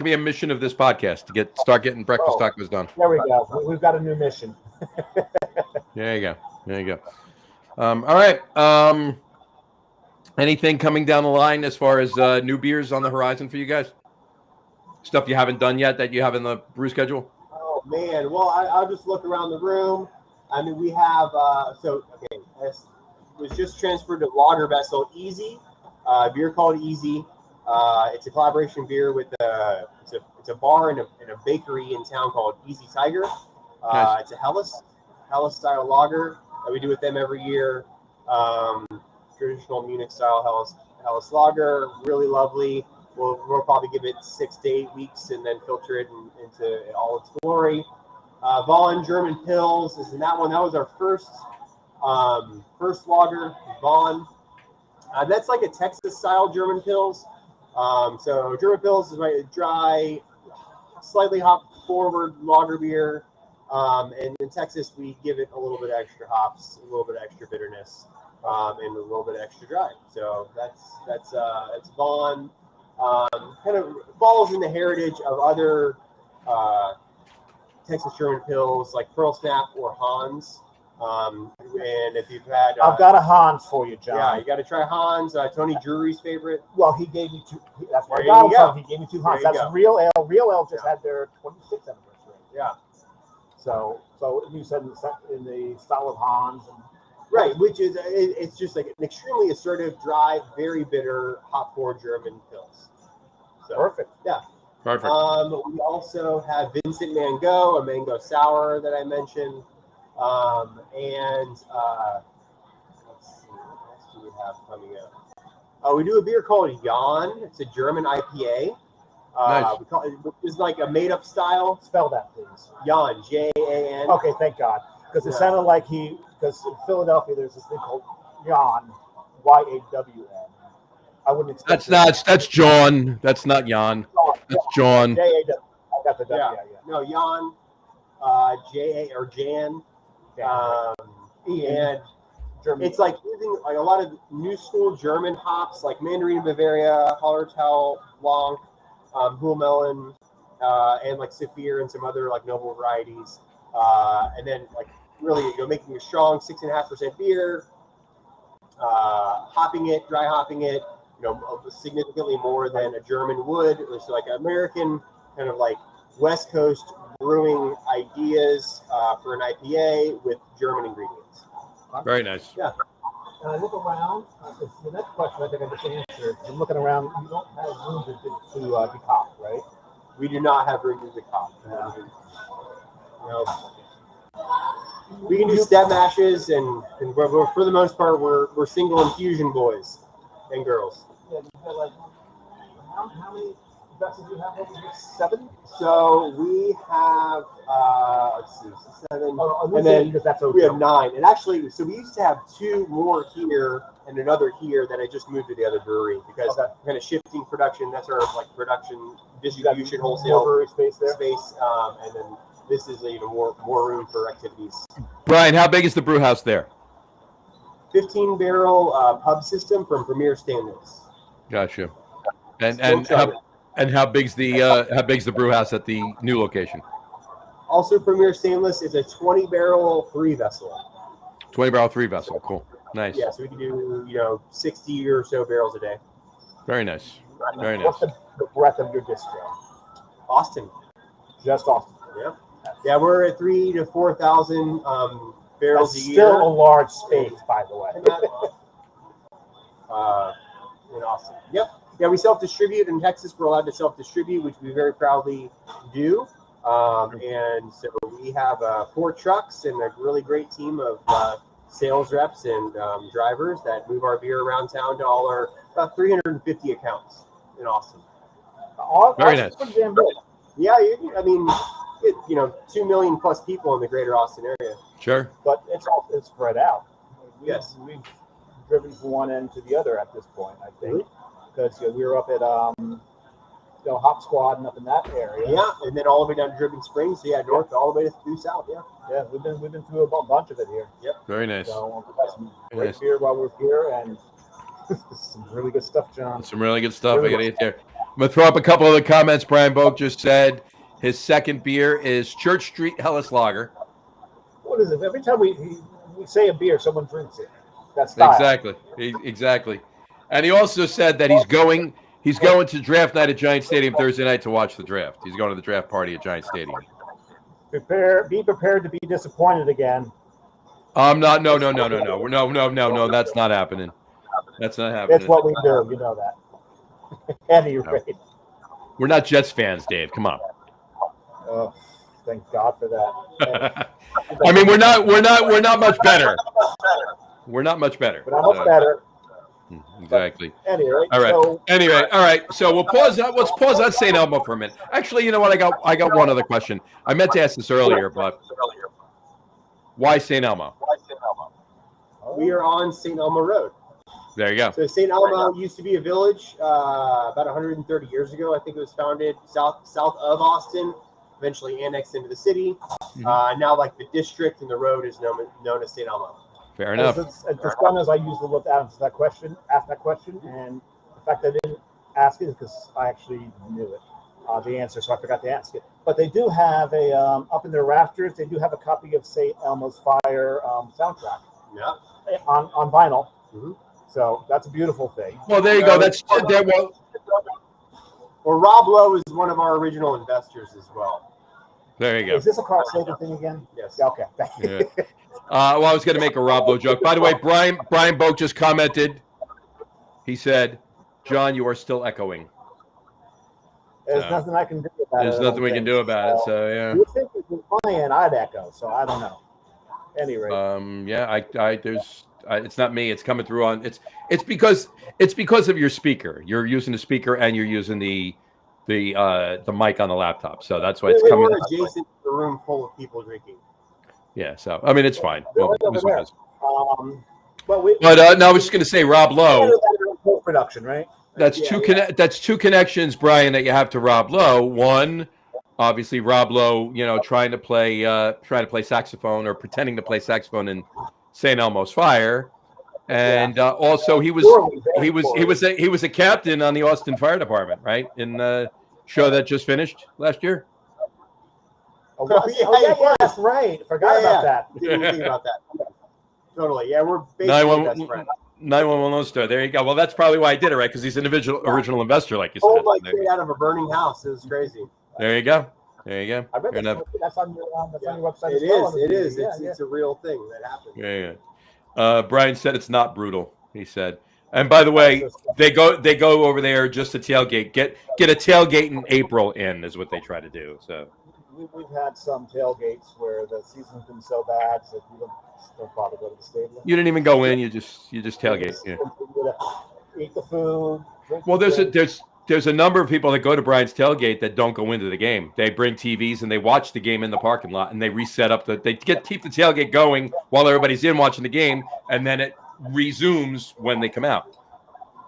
be a mission of this podcast to start getting breakfast tacos done. There we go. We've got a new mission. There you go. All right. Anything coming down the line as far as new beers on the horizon for you guys? Stuff you haven't done yet that you have in the brew schedule? Oh man, well I'll just look around the room. I mean, we have it was just transferred to Lager Vessel Easy, beer called Easy. It's a collaboration beer with it's a bar and a bakery in town called Easy Tiger. Nice. It's a Helles style lager that we do with them every year. Traditional Munich style Helles lager, really lovely. We'll probably give it 6 to 8 weeks and then filter it into all its glory. Vaughn German Pils is in that one. That was our first lager, Vaughn. That's like a Texas style German Pils. So German Pils is a dry, slightly hop forward lager beer. And in Texas, we give it a little bit extra hops, a little bit extra bitterness, and a little bit extra dry. So that's Vaughn. Kind of falls in the heritage of other Texas German Pills like Pearl Snap or Hans. And if you've had, I've got a Hans for you, John. yeah, you got to try Hans. Tony Drury's favorite. Well, he gave me two. That's why I There got you him go. from. He gave me two Hans. There you That's go. Real Ale. Real Ale just had their 26th anniversary. Yeah. So you said in the solid Hans. And, Right, which is it's just like an extremely assertive, dry, very bitter hop forward German pills. So, perfect. Yeah. Perfect. We also have Vincent Mango, a mango sour that I mentioned, and let's see, what else do we have coming up? We do a beer called Jan. It's a German IPA. Nice. We call it, it's like a made-up style. Spell that, please. Jan, Jan. Okay, thank God, because it sounded like because in Philadelphia there's this thing called Jan, YAWN. I wouldn't expect. That's John. That's not Jan. That's John. J-A-W. I got the W. Yeah. Yeah. No, Jan, J-A or Jan. And German. it's like using like a lot of new school German hops, like Mandarin Bavaria, Hallertau, Blanc, Huelmelin, and like Saphir and some other like noble varieties. And then like really making a strong 6.5% beer, hopping it, dry hopping it, significantly more than a German would. It's like American kind of like West Coast brewing ideas for an IPA with German ingredients. Very nice. Yeah. And I look around. The next question I think I just answered. I'm looking around. You don't have room to decoct, right? We do not have room to decoct. We can do step mashes, and we're, for the most part, we're single infusion boys and girls. Yeah, you got like how many vessels do you have over here? 7? So we have let's see, 7, and then that's we have 9. And actually, so we used to have 2 more here and another here that I just moved to the other brewery because we're kind of shifting production. That's our like production distribution wholesale brewery space there. And then this is even more room for activities. Bryan, how big is the brew house there? 15 barrel pub system from Premier Stainless. Gotcha. And how big's the brew house at the new location? Also, Premier Stainless is a 20 barrel 3 vessel. 20 barrel 3 vessel. Cool. Nice. Yeah, so we can do 60 or so barrels a day. Very nice. Very nice. What's the breadth of your distro? Austin. Just Austin. Yeah. Yeah, we're at 3,000 to 4,000 barrels That's a year. still a large space, by the way. In Austin. Yep. Yeah, we self-distribute in Texas. We're allowed to self-distribute, which we very proudly do. And so we have 4 trucks and a really great team of sales reps and drivers that move our beer around town to all our about 350 accounts in Austin. Very nice. Yeah, I mean, 2 million plus people in the greater Austin area. Sure. But it's spread out. Yes. We've driven from one end to the other at this point, I think, because we were up at Hop Squad and up in that area. Yeah, and then all the way down to Driven Springs. So yeah, north all the way through south. Yeah. Yeah, we've been through a bunch of it here. Yep. Very nice. So we've got some great beer while we're here, and some really good stuff, John. Some really good stuff. I got to get there. I'm going to throw up a couple of the comments. Brian Boak just said his second beer is Church Street Helles Lager. What is it? Every time we say a beer, someone drinks it. That's style. Exactly. And he also said that he's going to draft night at Giant Stadium Thursday night to watch the draft. He's going to the draft party at Giant Stadium. Be prepared to be disappointed again. No. That's not happening. That's not happening. It's what we do. You know that. At any rate. We're not Jets fans, Dave. Come on. Oh, thank God for that. I mean, we're not much better. We're not much better. But how much better? Exactly. Anyway, all right. So we'll pause that. Let's pause on St. Elmo for a minute. Actually, you know what? I got one other question. I meant to ask this earlier, but why St. Elmo? We are on St. Elmo Road. There you go. So St. Elmo used to be a village about 130 years ago. I think it was founded south of Austin, eventually annexed into the city. Mm-hmm. Now, like the district and the road is known as St. Elmo. Fair enough. As fun as I usually look to ask that question, and the fact I didn't ask it is because I actually knew it. the answer, so I forgot to ask it. But they do have a up in their rafters. They do have a copy of St. Elmo's Fire soundtrack. Yeah. On vinyl. Mm-hmm. So that's a beautiful thing. Well, there you go. That's there. Well, Rob Lowe is one of our original investors as well. There you go. Is this a car saving thing again? Yes. Yeah, okay. Thank you. Yeah. Well, I was going to make a Rob Lowe joke. By the way, Brian Boak just commented. He said, "John, you are still echoing." There's nothing I can do about it. There's nothing we can do about it. So yeah. You think if you're playing, I'd echo. So I don't know. Anyway. Yeah. It's not me. It's coming through on. It's because of your speaker. You're using the speaker and you're using the mic on the laptop. So that's why it's coming. We're adjacent to a room full of people drinking. Yeah. So I mean, it's fine. Well, no, I was just going to say, Rob Lowe. Production, right? That's two connections, Brian, that you have to Rob Lowe. One, obviously, Rob Lowe, trying to play saxophone or pretending to play saxophone in St. Elmo's Fire, and also he was a captain on the Austin Fire Department, right? In the show that just finished last year. That's right. Forgot about that. Didn't even think about that. Totally. Yeah, we're basically best friends. 911 star. There you go. Well, that's probably why I did it, right? Because he's an original investor, like you said. Oh, like straight out of a burning house. It was crazy. There you go. There you go. I bet that's on your website. It is. It's a real thing that happened. Yeah. Brian said it's not brutal. He said. And by the way, they go over there just to tailgate. Get a tailgate in April in is what they try to do. So we've had some tailgates where the season's been so bad that we don't bother to go to the stadium. You didn't even go in. You just tailgate. Yeah. Eat the food. Well, there's a number of people that go to Brian's tailgate that don't go into the game. They bring TVs and they watch the game in the parking lot, and they reset up they keep the tailgate going while everybody's in watching the game, and then it resumes when they come out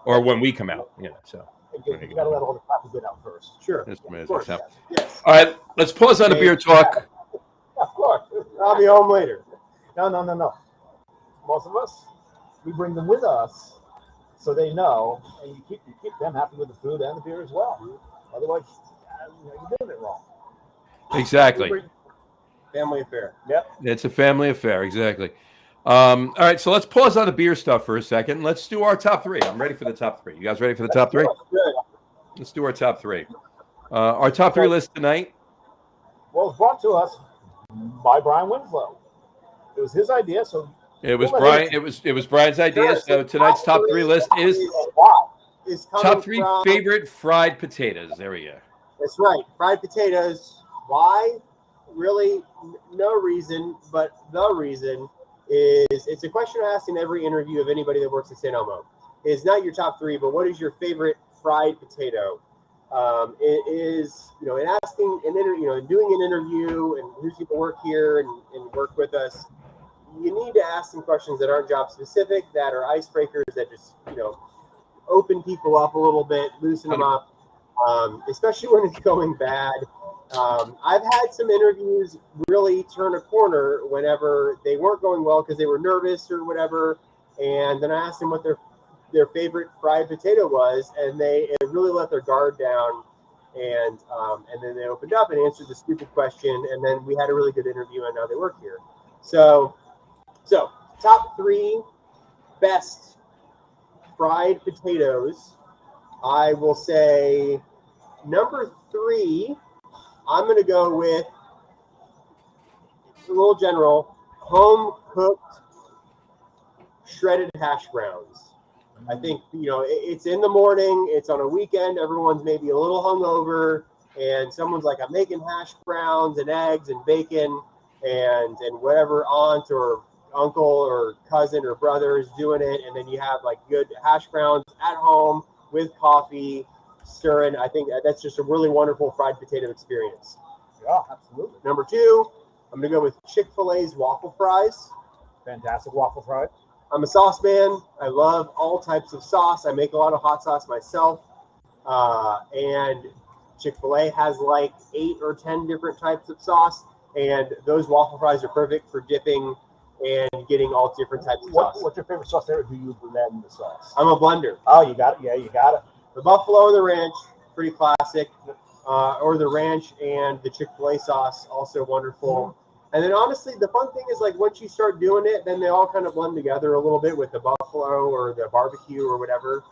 or when we come out. So you got to let all the coffee get out first. Sure. Of course. Yes. All right, let's pause on the beer talk. Of course. I'll be home later. No. Most of us, we bring them with us so they know, and you keep them happy with the food and the beer as well. Otherwise, you're doing it wrong. Exactly. Family affair. Yep. It's a family affair. Exactly. All right, so let's pause on the beer stuff for a second. Let's do our top three. I'm ready for the top three. You guys ready for the top three? Good. Let's do our top three. Our top three list tonight. Well, it's brought to us by Bryan Winslow. It was his idea, so it was Brian. It was Brian's idea. So tonight's top three list is top three favorite fried potatoes. There we go. That's right, fried potatoes. Why? Really, no reason, but the reason is it's a question I ask in every interview of anybody that works at St. Elmo. It's not your top three, but what is your favorite fried potato? It is, in asking an doing an interview and who's going to work here and work with us. You need to ask some questions that aren't job specific, that are icebreakers, that just, open people up a little bit, loosen them up, especially when it's going bad. I've had some interviews really turn a corner whenever they weren't going well because they were nervous or whatever. And then I asked them what their favorite fried potato was, and they really let their guard down. And then they opened up and answered the stupid question. And then we had a really good interview, and now they work here. So top three best fried potatoes. I will say number 3, I'm going to go with a little general, home-cooked shredded hash browns. I think, it's in the morning, it's on a weekend, everyone's maybe a little hungover, and someone's like, I'm making hash browns and eggs and bacon and whatever aunt or uncle or cousin or brother is doing it, and then you have like good hash browns at home with coffee, stirring. I think that's just a really wonderful fried potato experience. Yeah, absolutely. Number 2, I'm going to go with Chick-fil-A's waffle fries. Fantastic waffle fries. I'm a sauce man. I love all types of sauce. I make a lot of hot sauce myself. And Chick-fil-A has like 8 or 10 different types of sauce. And those waffle fries are perfect for dipping and getting all different types of sauce. What's your favorite sauce there? Do you blend the sauce? I'm a blender. Oh, you got it. Yeah, you got it. The buffalo and the ranch, pretty classic. or the ranch and the Chick-fil-A sauce, also wonderful. And then honestly, the fun thing is like once you start doing it, then they all kind of blend together a little bit with the buffalo or the barbecue or whatever.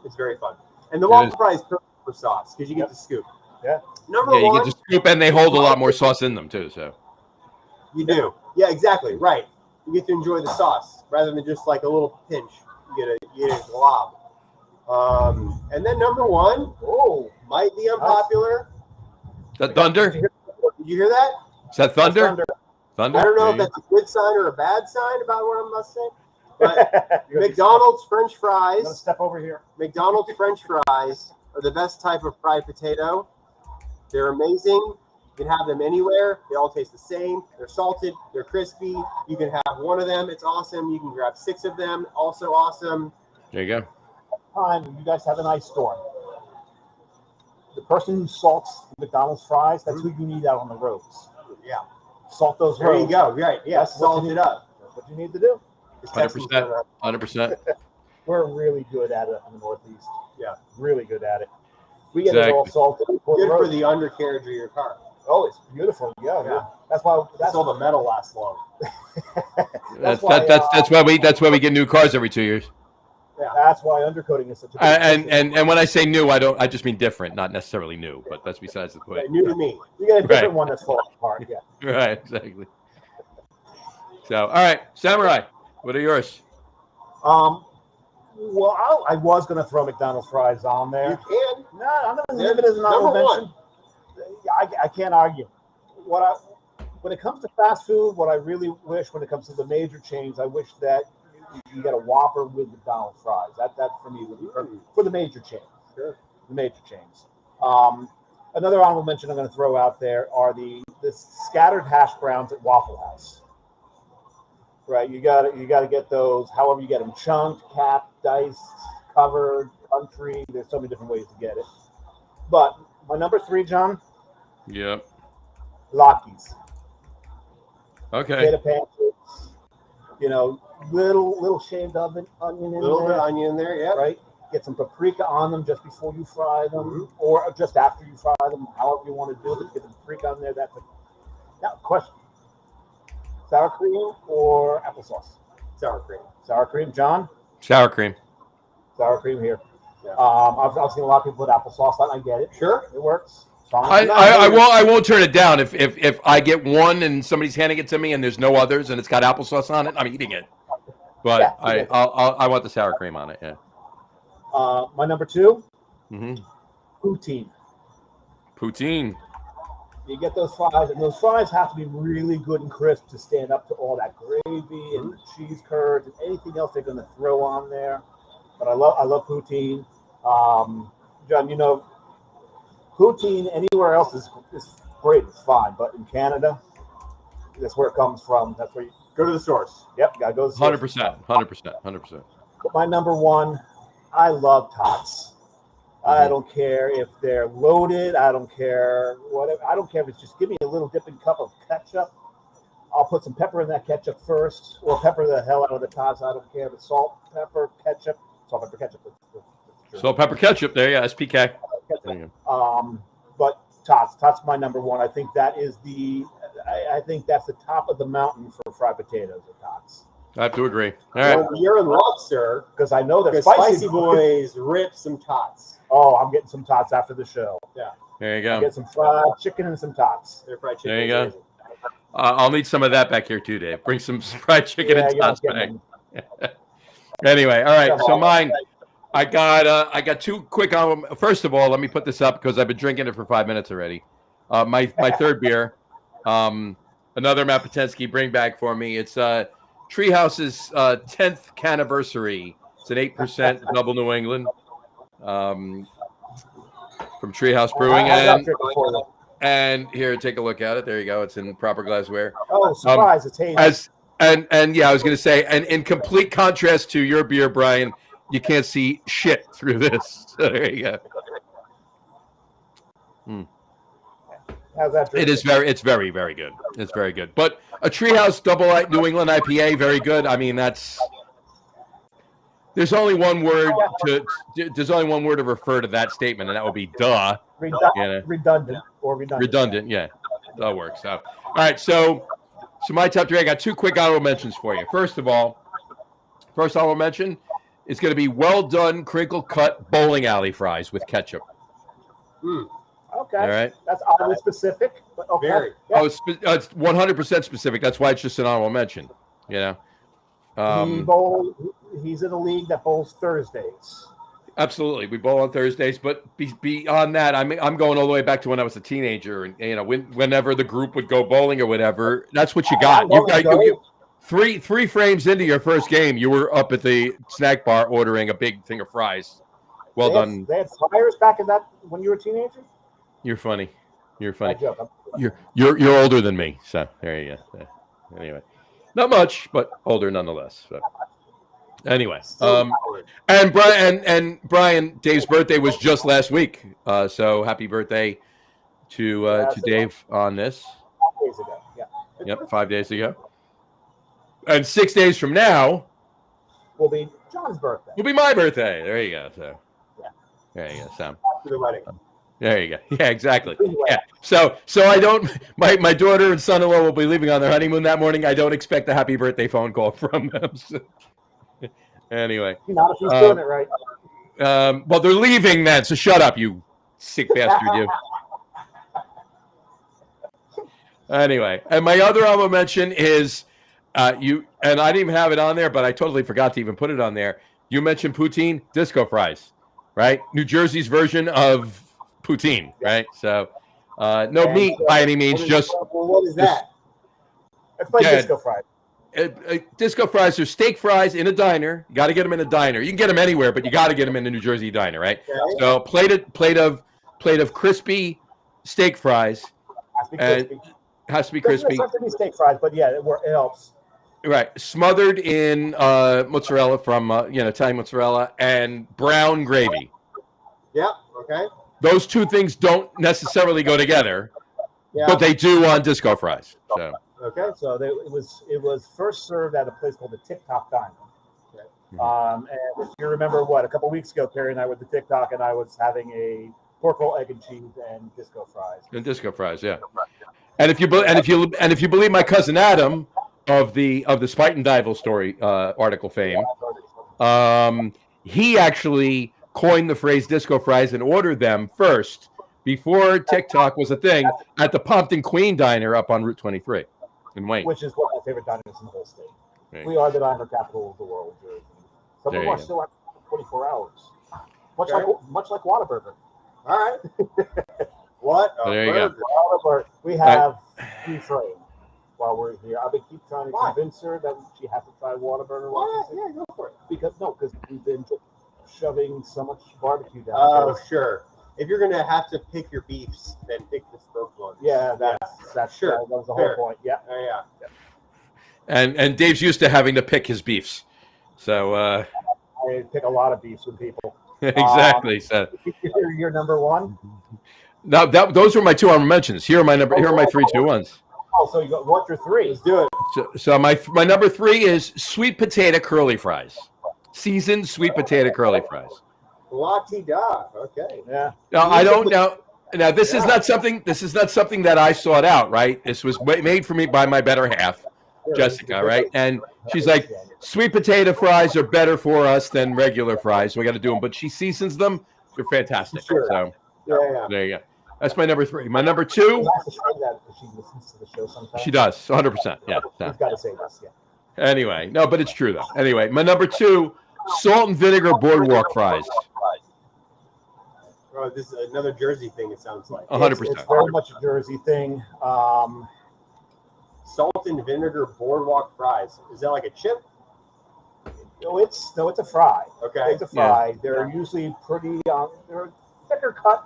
It's very fun. And the waffle fry is perfect for sauce because you get the scoop. Yeah. Number you one, get the scoop, and they hold a lot more sauce in them too. So you do. Yeah, exactly. Right. You get to enjoy the sauce rather than just like a little pinch. You get a glob. And then number one, might be unpopular. is that thunder? Did you hear that? Is that thunder? Thunder. I don't know if that's a good sign or a bad sign about what I'm about to say. But McDonald's French fries. Step over here. McDonald's French fries are the best type of fried potato. They're amazing. You can have them anywhere. They all taste the same. They're salted. They're crispy. You can have one of them. It's awesome. You can grab 6 of them. Also awesome. There you go. Time you guys have an ice storm. The person who salts McDonald's fries, that's who you need out on the roads. Yeah. Salt those There roads. you go. Right. Yeah. That's Salt it up. That's what you need to do. 100%. 100%. We're really good at it in the Northeast. Yeah. Really good at it. We get it all salted. Good for the undercarriage of your car. Oh, it's beautiful. Yeah. That's why. That's all the metal lasts long. That's why we get new cars every 2 years. Yeah. That's why undercoating is such a big and when I say new, I just mean different, not necessarily new, but that's besides the point. Yeah, new to me. You get a different one that's falling apart. Yeah. Right, exactly. So, all right, Samurai, what are yours? Well, I was going to throw McDonald's fries on there. You can. No, I'm going to leave it as an honorable mention. I can't argue. When it comes to fast food, what I really wish when it comes to the major chains, I wish that you get a Whopper with McDonald's fries. That for me would be perfect for the major chains. Sure. The major chains. Another honorable mention I'm going to throw out there are the scattered hash browns at Waffle House. Right, you got to get those. However, you get them chunked, capped, diced, covered, country. There's so many different ways to get it. But my number 3, John. Yep. Lockies. Okay. Potato pancakes. Little shaved onion in there. Little bit of onion in there, yeah. Right. Get some paprika on them just before you fry them, or just after you fry them. However you want to do it, get the paprika on there. Now, question. Sour cream or applesauce? Sour cream. Sour cream, John? Sour cream. Sour cream here. Yeah. I've seen a lot of people put applesauce on. I get it. Sure, it works. Fine. I won't turn it down if I get one and somebody's handing it to me and there's no others and it's got applesauce on it. I'm eating it. But yeah, I want the sour cream on it. Yeah. My number 2. Poutine. Poutine. You get those fries, and those fries have to be really good and crisp to stand up to all that gravy and the cheese curds and anything else they're going to throw on there. But I love poutine. John, poutine anywhere else is great. It's fine, but in Canada, that's where it comes from. That's where you go to the source. Yep, gotta go to the source. 100%. But my number 1, I love tots. I don't care if they're loaded. I don't care whatever. I don't care if it's just give me a little dipping cup of ketchup. I'll put some pepper in that ketchup first, or pepper the hell out of the tots. I don't care if it's salt, pepper, ketchup. Salt, pepper, ketchup. Salt, pepper, ketchup. There, yeah, SPK. But tots my number 1. I think that is I think that's the top of the mountain for fried potatoes or tots. I have to agree. All right. Well, you're in luck, sir, because I know that Spicy Boys rip some tots. Oh, I'm getting some tots after the show. Yeah. There you go. Get some fried chicken and some tots. Fried chicken. There you go. I'll need some of that back here too, Dave. Bring some fried chicken and tots back. Anyway, all right. So mine, I got 2 quick. First of all, let me put this up because I've been drinking it for 5 minutes already. My third beer, another Matt Potensky bring back for me. It's Treehouse's 10th anniversary. It's an 8% double New England from Treehouse Brewing. And here, take a look at it. There you go. It's in proper glassware. Oh, surprise! It's hazy. And yeah, I was going to say, and in complete contrast to your beer, Brian, you can't see shit through this. So there you go. How's that? It's very, very good. It's very good. But a Treehouse Double New England IPA, very good. I mean, There's only one word to refer to that statement, and that would be duh. Redundant. Redundant, yeah. That works. So, all right, so my top three, I got two quick honorable mentions for you. First honorable mention is going to be well done crinkle cut bowling alley fries with ketchup. Okay. All right. That's oddly specific, but okay. Very. Yeah. Oh, it's 100% specific. That's why it's just an honorable mention. You know. He's in a league that bowls Thursdays. Absolutely, we bowl on Thursdays. But beyond that, I'm going all the way back to when I was a teenager, and whenever the group would go bowling or whatever, that's what you got. You three frames into your first game, you were up at the snack bar ordering a big thing of fries. Well done. They had fryers back in that when you were a teenager. You're funny. You're older than me, so there you go. Anyway, not much, but older nonetheless. So. Anyway, and Bryan, Dave's birthday was just last week, so happy birthday to Dave on this. 5 days ago, yeah. Yep, 5 days ago. And 6 days from now will be John's birthday. Will be my birthday. There you go. So, yeah. There you go, Sam. After the wedding. There you go. Yeah, exactly. Yeah. So I don't. My daughter and son-in-law will be leaving on their honeymoon that morning. I don't expect a happy birthday phone call from them. So. Anyway, not if he's doing it right. Well, they're leaving then, so shut up, you sick bastard, you. Anyway, and my other honorable mention is you, and I didn't even have it on there, but I totally forgot to even put it on there. You mentioned poutine, disco fries, right? New Jersey's version of poutine, right? So, no meat by any means, what is that? It's like disco fries. Disco fries are steak fries in a diner. You got to get them in a diner. You can get them anywhere, but you got to get them in a New Jersey diner, right? Okay. So plate of crispy steak fries. Has to be crispy. It doesn't have to be steak fries, but yeah, it helps. Right, smothered in mozzarella from Italian mozzarella and brown gravy. Yeah. Okay. Those two things don't necessarily go together, but they do on disco fries. So. Okay, so it was first served at a place called the TikTok Diner. Okay. And if you remember, a couple weeks ago, Terry and I were at the TikTok, and I was having a pork roll, egg and cheese, and disco fries. And disco fries, yeah. And if you believe my cousin Adam of the Spite and Dival story article fame, he actually coined the phrase disco fries and ordered them first before TikTok was a thing at the Pompton Queen Diner up on Route 23. In Wayne. Which is one of my favorite diners in the whole state. Right. We are the diner capital of the world, Jersey. Some of them are still at 24 hours. Much like Whataburger. All right. What? There you go. Whataburger. We have free frame while we're here. I've been trying to convince her that she has to try Whataburger. Why? Yeah, go for it. Because we've been shoving so much barbecue down. Oh, sure. If you're gonna have to pick your beefs, then pick the smoked ones. Yeah, that's sure. That was the whole point. Yeah. Yeah. And Dave's used to having to pick his beefs, so I pick a lot of beefs with people. Exactly. So you're number one. Now those were my two honorable mentions. Here are my 3, 2, 1s. Oh, so what's your 3? Let's do it. So my number 3 is sweet potato curly fries, seasoned sweet potato curly fries. La-ti-da. Okay. Yeah. Now I don't know. Now this is not something that I sought out, right? This was made for me by my better half, Jessica, right? And she's like, sweet potato fries are better for us than regular fries, so we got to do them. But she seasons them; they're fantastic. Sure. So there you go. That's my number 3. My number 2. She listens to the show sometimes. She does, 100%. Yeah. You've got to say this. Yeah. Anyway, no, but it's true though. Anyway, my number 2, salt and vinegar boardwalk fries. Oh, this is another Jersey thing, it sounds like. 100%. It's very much a Jersey thing. Salt and vinegar boardwalk fries. Is that like a chip? No, it's a fry. Okay. It's a fry. Yeah. They're usually pretty they're thicker cut.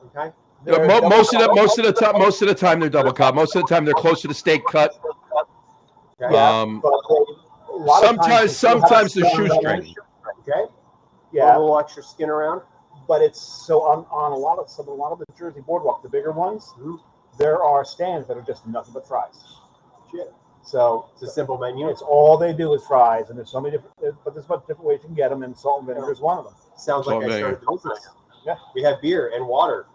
Okay. Most of the time they're double cut. Most of the time they're close to the steak cut. Okay. Sometimes the shoestring. Okay. Yeah. A little extra skin around. But it's so on a lot of the Jersey boardwalk, the bigger ones, there are stands that are just nothing but fries. Shit. So It's a simple menu. it's all they do is fries, and there's so many different, but there's different ways you can get them, and salt and vinegar is one of them. Sounds like Salt and I started the business. Yeah. We have beer and water.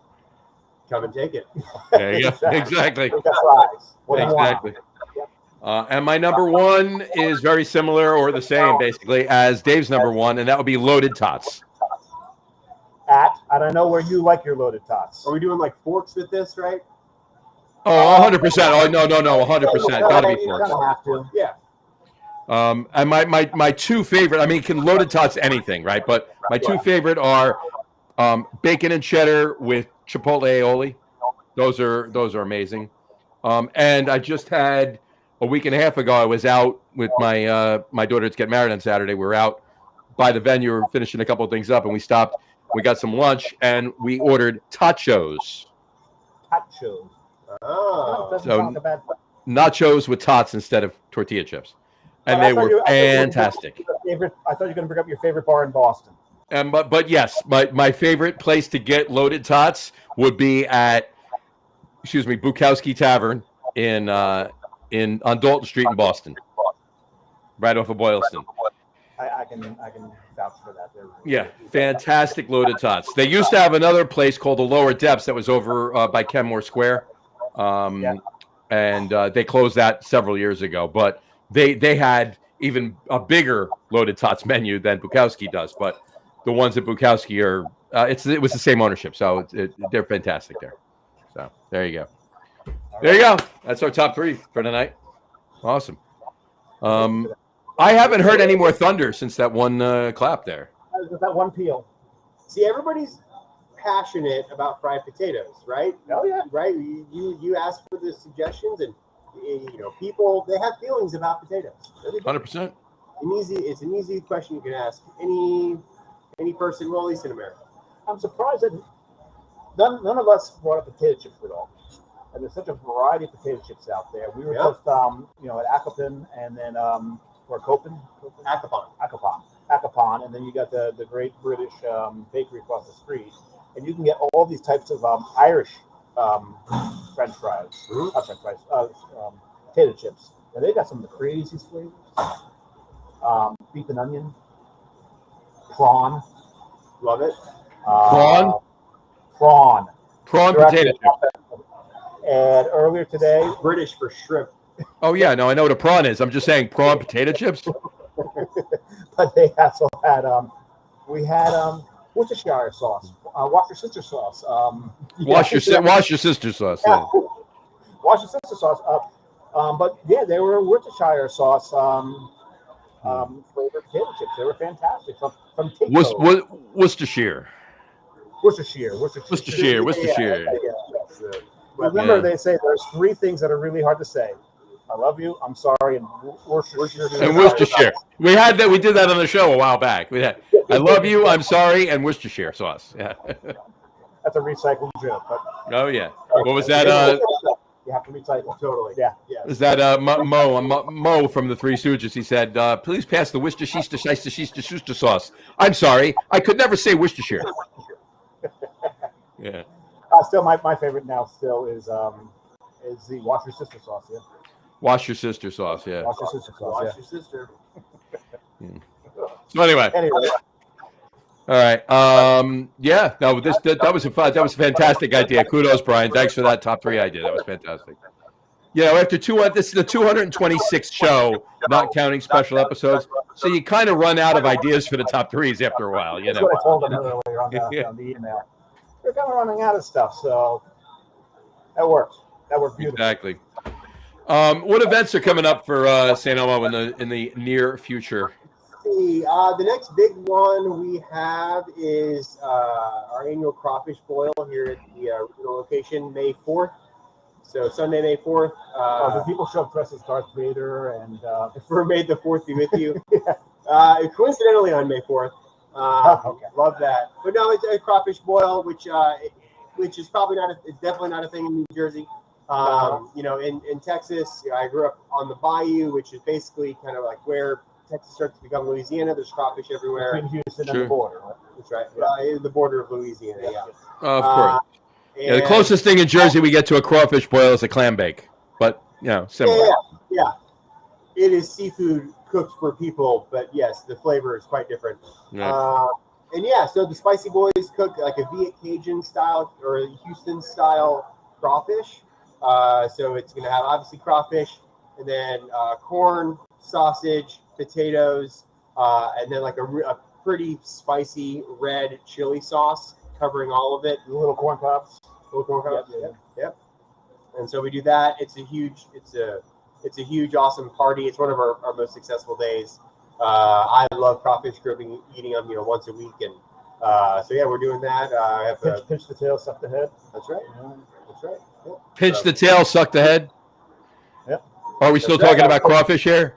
Come and take it. There you go. Exactly. We've got fries. What do you want? Exactly. And my number one is very similar or the same, basically, as Dave's number one, and that would be loaded tots. And I know where you like your loaded tots. Are we doing like forks with this, right? Oh, 100%. Oh, no, 100%. Got to be You forks. kind of have to. Yeah. And my two favorite, I mean, can loaded tots anything, right? But my two favorite are bacon and cheddar with chipotle aioli. Those are amazing. And I just had a week and a half ago, I was out with my daughter to get married on Saturday. We were out by the venue, we were finishing a couple of things up, and we stopped. We got some lunch, and we ordered tachos. Tachos. Oh. Doesn't So- sound like a bad thing. Nachos with tots instead of tortilla chips. And But I they thought were you- I thought you were gonna fantastic. bring up your favorite- I thought you were going to bring up your favorite bar in Boston. But yes, my favorite place to get loaded tots would be at, Bukowski Tavern on Dalton Street in Boston, right off of Boylston. I can vouch for that. Yeah, fantastic loaded tots. They used to have another place called the Lower Depths that was over by Kenmore Square, and they closed that several years ago. But they had even a bigger loaded tots menu than Bukowski does. But the ones at Bukowski are it was the same ownership, so they're fantastic there. So there you go. There you go. That's our top three for tonight. Awesome. I haven't heard any more thunder since that one clap there. With that one peel. See, everybody's passionate about fried potatoes, right? Oh yeah. Right? You ask for the suggestions, and people, they have feelings about potatoes. 100%. It's an easy question you can ask any person, well, at least in America. I'm surprised that none of us brought up potato chips at all. And there's such a variety of potato chips out there. We were just at Acapon, and then or Copen? Acapon, and then you got the great British bakery across the street, and you can get all these types of Irish French fries, potato chips. And they got some of the craziest flavors. Beef and onion, prawn, Love it. prawn Potato chip. And earlier today, British for shrimp. Oh yeah, no, I know what a prawn is. I'm just saying prawn potato chips. but they also had we had Worcestershire sauce, wash your sister sauce. Wash your sister sauce. Yeah. Wash your sister sauce. But yeah, they were Worcestershire sauce flavored potato chips. They were fantastic from Tico. Worcestershire. Worcestershire. Remember, they say there's three things that are really hard to say. I love you, I'm sorry, and Worcestershire. And Worcestershire. We had that. We did that on the show a while back. We had I love you, I'm sorry, and Worcestershire sauce. Yeah. That's a recycled joke, but Oh yeah. What was that? you have to recycle. Totally. Yeah. Was that Mo from the Three Stooges? He said, "Please pass the Worcestershire sauce." I'm sorry, I could never say Worcestershire. Yeah. Still, my favorite now still is the wash your sister sauce. Yeah. Wash your sister sauce. Yeah. Wash your sister sauce. Watch Yeah. your sister. So anyway. All right. Yeah. No. That was a fantastic idea. Kudos, Brian. Thanks for that top three idea. That was fantastic. After this is the 226th show, not counting special episodes. So you kind of run out of ideas for the top threes after a while. That's what I told them earlier on the email. We're kind of running out of stuff, so that works. That worked beautifully. Exactly. What events are coming up for St. Elmo in the near future? See, the next big one we have is our annual crawfish boil here at the regional location, May 4th. So Sunday, May 4th. The people show up dressed as Darth Vader, and For May the 4th be with you. yeah. Coincidentally on May 4th. Okay. Love that. But no, it's a crawfish boil, which is probably it's definitely not a thing in New Jersey. In Texas, I grew up on the bayou, which is basically kind of like where Texas starts to become Louisiana. There's crawfish everywhere. Between Houston Sure. and the border. Right? That's right. The border of Louisiana, yeah. Of course. The And- closest thing in Jersey we get to a crawfish boil is a clam bake, but similar. Yeah. it is seafood cooked for people, but yes, the flavor is quite different. Yeah. And yeah, so the Spicy Boys cook like a Viet Cajun style or a Houston style crawfish. So it's going to have obviously crawfish and then corn, sausage, potatoes, and then like a pretty spicy red chili sauce covering all of it. Little corn pops. Little corn pops. Yep. Yep. And so we do that. It's a huge, awesome party. It's one of our most successful days. I love crawfish grilling, eating them, once a week, and so yeah, we're doing that. I have Pinch the tail, suck the head. That's right. That's right. Yep. Pinch the tail, suck the head. Yep. Are we still talking about crawfish here?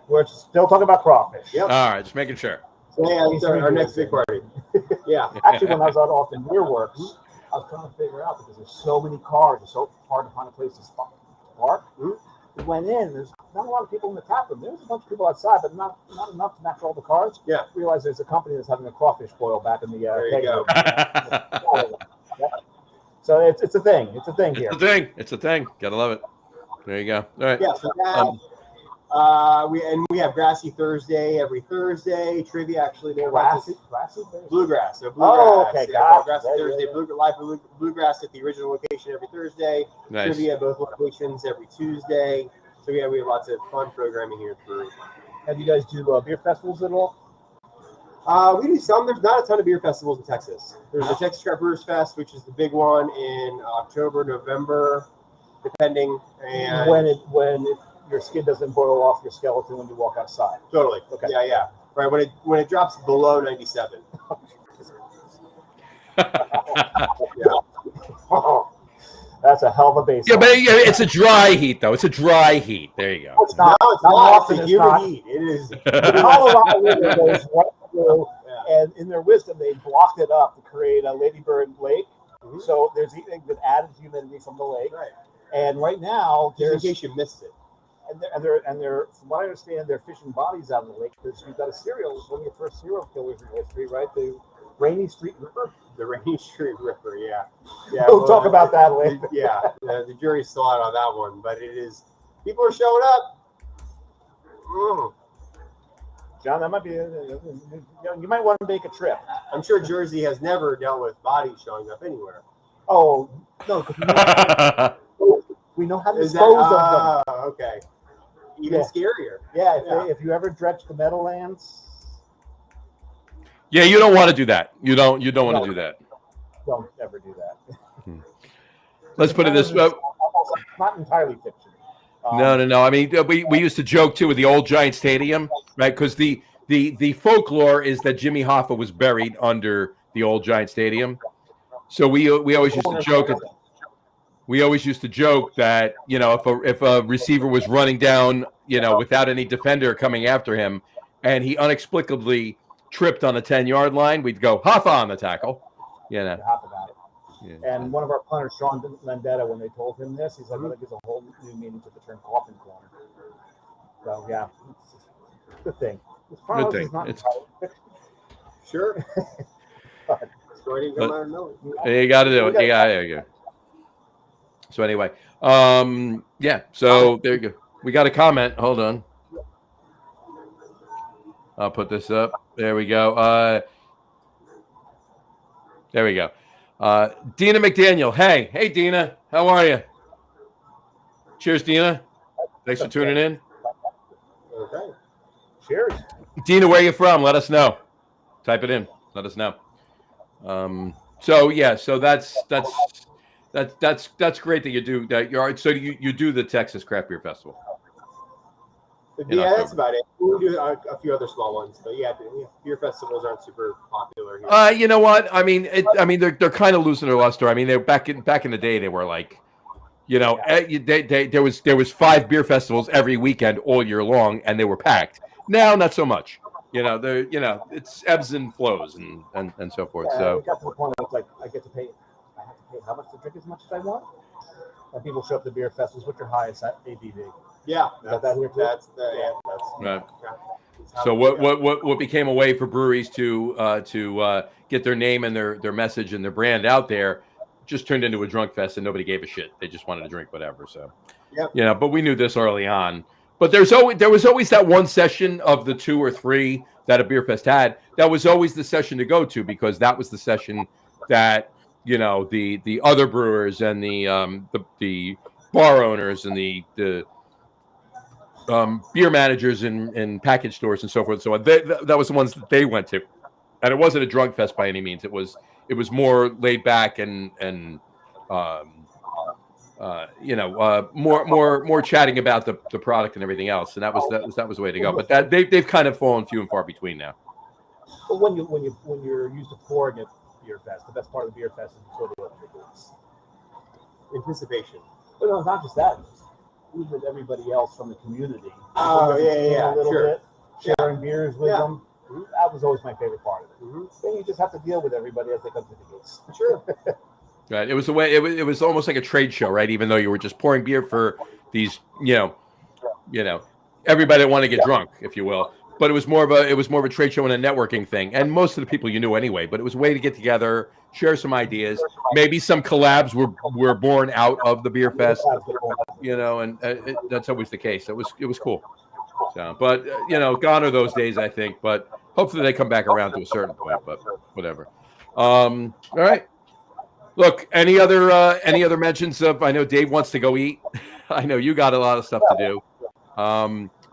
We're still talking about crawfish. Yep. All right, just making sure. So yeah, it's our next big party. Yeah. Actually, when I was out off the Beer Works, I was trying to figure out because there's so many cars, it's so hard to find a place to park. We went in. There's not a lot of people in the tap room. There's a bunch of people outside, but not enough to match all the cars. Yeah. Realize there's a company that's having a crawfish boil back in the. There you go. So it's a thing. It's a thing here. It's a thing. Gotta love it. There you go. All right. Yeah. So that, we have Grassy Thursday every Thursday. Trivia actually there. Grassy Bluegrass. So Bluegrass. Oh, okay. Yeah, Grassy Yeah, Thursday. Live Bluegrass at the original location every Thursday. Nice. Trivia at both locations every Tuesday. So yeah, we have lots of fun programming here for. Have you guys do beer festivals at all? We do some. There's not a ton of beer festivals in Texas. There's the Texas Craft Brewers Fest, which is the big one in October, November, depending. And When your skin doesn't boil off your skeleton when you walk outside. totally. Okay. Yeah. Right when it drops below 97. Oh, that's a hell of a base. Yeah, but it's a dry heat, though. It's a dry heat. There you go. It's not. No, it's not not. often It's a it's humid not. heat. It is. The Colorado River goes right through, Yeah. and in their wisdom, they blocked it up to create a Ladybird Lake. Mhm. So there's been added humidity from the lake, Right. and right now Just in there's case you missed it. and they're from what I understand, they're fishing bodies out of the lake because you've got one of your first serial killers in history, right? The Rainy Street Ripper. The Rainy Street Ripper, yeah. We'll talk about that later. The jury's still out on that one, but it is. People are showing up. John, that might be. You might want to make a trip. I'm sure Jersey has never dealt with bodies showing up anywhere. Oh no, because we know how to dispose of them. Okay. Even scarier. Yeah, if you ever dredge the Meadowlands, Yeah, you don't want to do that. You don't want to do that. don't ever do that. Let's put it this way. Not entirely fiction. No. I mean, we used to joke too with the old Giant Stadium, right? Because the folklore is that Jimmy Hoffa was buried under the old Giant Stadium. So we always used to joke. We always used to joke that if a receiver was running down without any defender coming after him, and he inexplicably tripped on the 10-yard line, we'd go Hoffa on the tackle. Half about it. Yeah. And one of our punters, Sean Landetta, when they told him this, he's like, "Well, that gives a whole new meaning to the term coffin corner." So yeah, it's a thing. Good thing. It's Sure. Story didn't come out of nowhere. you got to do it. Yeah, there you go. So anyway, yeah. So there you go. We got a comment. Hold on. I'll put this up. There we go. There we go. Dina McDaniel. Hey, Dina. How are you? Cheers, Dina. Thanks for tuning in. Okay. Cheers. Dina, where are you from? Let us know. Type it in. Let us know. So yeah. So that's great that you do that. So you do the Texas Craft Beer Festival. Yeah, that's about it. We do a few other small ones, but yeah, beer festivals aren't super popular here. You know what? I mean, they're kind of losing their luster. I mean, they're back in the day. They were like, there was 5 beer festivals every weekend all year long, and they were packed. Now, not so much. It's ebbs and flows and so forth. Yeah, So it got to the point where it's like I have to pay how much to drink as much as I want. And people show up to beer festivals. What's your highest ABV? Yeah, Is that here too? that's right. So what became a way for breweries to get their name and their message and their brand out there just turned into a drunk fest, and nobody gave a shit. They just wanted to drink whatever. So Yep. but we knew this early on. But there was always that one session of the 2 or 3 that a beer fest had. That was always the session to go to because that was the session that the other brewers and the bar owners and the beer managers in package stores and so forth and so on. That was the ones that they went to, and it wasn't a drunk fest by any means. It was more laid back and more chatting about the product and everything else, and that was the way to go. But that they've kind of fallen few and far between now. But when you're used to pouring at beer fest, the best part of the beer fest is before the opening days. Anticipation. But no, not just that. Even everybody else from the community. Oh yeah, a little sure. bit, sharing beers with them. Mm-hmm. That was always my favorite part of it. Mm-hmm. Then you just have to deal with everybody as they come to the gates. Sure. Right. It was the way. It was almost like a trade show, right? Even though you were just pouring beer for these, everybody that wanted to get drunk, if you will. But it was more of a trade show and a networking thing. And most of the people you knew anyway. But it was a way to get together, share some ideas. Maybe some collabs were born out of the beer fest, and that's always the case. It was cool. So, but gone are those days, I think. But hopefully they come back around to a certain point. But whatever. All right. Look, any other mentions of? I know Dave wants to go eat. I know you got a lot of stuff to do.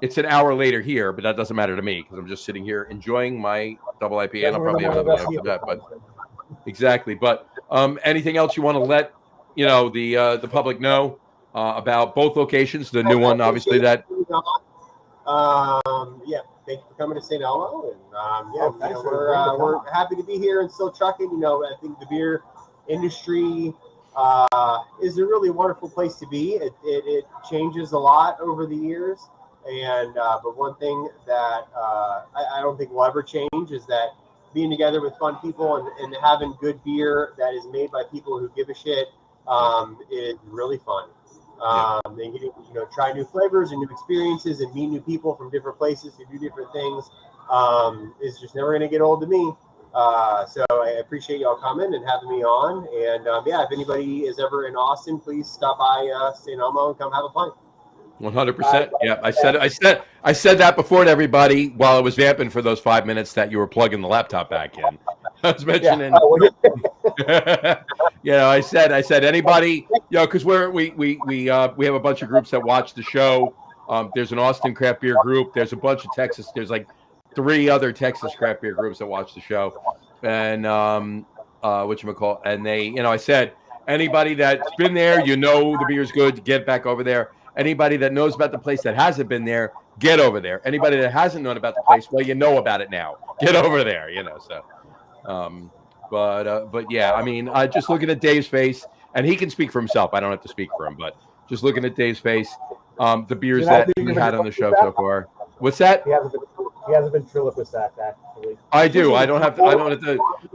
It's an hour later here, but that doesn't matter to me because I'm just sitting here enjoying my double IPA, and I'll probably have another one after that. But exactly. But anything else you want to let the public know about both locations? The new one, obviously. That. Yeah. Thank you for coming to St. Elmo, and we're happy to be here and still trucking. I think the beer industry is a really wonderful place to be. It changes a lot over the years, and but one thing that I don't think will ever change is that being together with fun people and having good beer that is made by people who give a shit is really fun. And getting try new flavors and new experiences and meet new people from different places who do different things is just never going to get old to me. So I appreciate y'all coming and having me on. And if anybody is ever in Austin, please stop by St. Elmo and come have a pint. 100%. Yeah, I said that before to everybody while I was vamping for those 5 minutes that you were plugging the laptop back in. I was mentioning. I said anybody, because we have a bunch of groups that watch the show. There's an Austin craft beer group. There's a bunch of Texas. There's like 3 other Texas craft beer groups that watch the show, and whatchamacallit, and they, I said, anybody that's been there, the beer's good, get back over there. Anybody that knows about the place that hasn't been there, get over there. Anybody that hasn't known about the place, well, you know about it now. Get over there, So, but yeah, I mean, just looking at Dave's face, and he can speak for himself. I don't have to speak for him, but just looking at Dave's face, the beers that we had on the show so far. What's that? He hasn't been ventriloquist actually. I do. I don't have to. Hold on.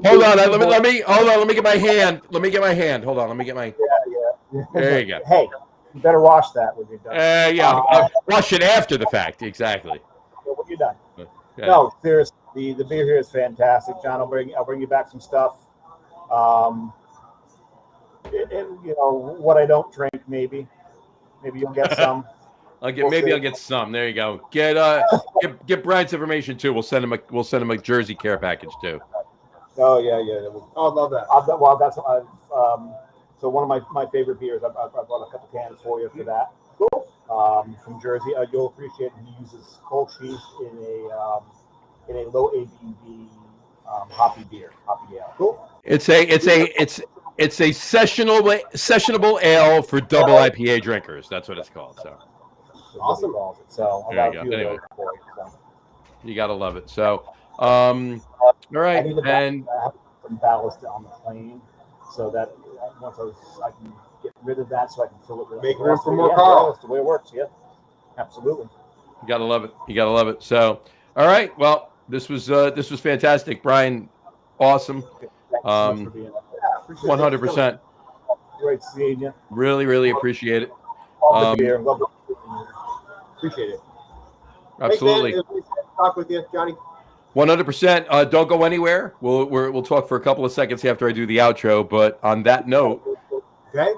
Let me get my hand. Hold on. Let me get my. Yeah. There you go. Hey, you better wash that when you're done. Wash it after the fact. Exactly. When you're done. Okay. No, seriously, the beer here is fantastic, John. I'll bring you back some stuff. What I don't drink, maybe you'll get some. I'll get some. There you go. Get Brian's information too. We'll send him a Jersey care package too. Oh yeah. I love that. So one of my favorite beers. I brought a couple cans for you for that. Cool. From Jersey, you'll appreciate it. He uses cold cheese in a low ABV hoppy ale. Cool. It's a sessionable ale for double IPA drinkers. That's what it's called. So awesome. So there you go. Anyway, you gotta love it. So all right, and I have some ballast on the plane, so that once I can get rid of that, so I can fill it with make room for more Carl. That's the way it works. Yeah, absolutely. You gotta love it. So all right, well, this was fantastic, Bryan. Awesome. 100%. Great seeing you. Really, really appreciate it. Appreciate it. Absolutely. Thanks, man. Talk with you, Johnny. 100%. Don't go anywhere. We'll talk for a couple of seconds after I do the outro. But on that note, okay,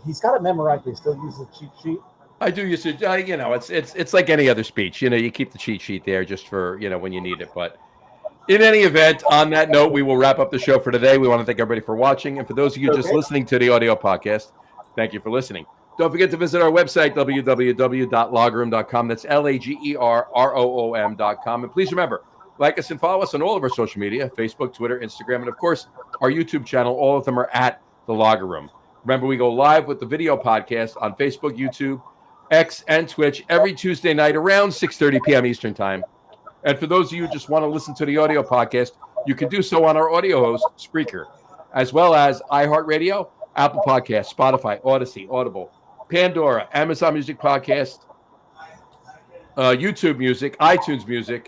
he's got it memorized. But he still uses a cheat sheet. I do use it. You know, it's like any other speech. You know, you keep the cheat sheet there just for when you need it. But in any event, on that note, we will wrap up the show for today. We want to thank everybody for watching, and for those of you just listening to the audio podcast, thank you for listening. Don't forget to visit our website, www.lagerroom.com. That's LAGERROOM.com. And please remember, like us and follow us on all of our social media, Facebook, Twitter, Instagram, and of course, our YouTube channel. All of them are at The Lager Room. Remember, we go live with the video podcast on Facebook, YouTube, X, and Twitch every Tuesday night around 6:30 p.m. Eastern Time. And for those of you who just want to listen to the audio podcast, you can do so on our audio host, Spreaker, as well as iHeartRadio, Apple Podcasts, Spotify, Odyssey, Audible, Pandora, Amazon Music Podcast, YouTube Music, iTunes Music,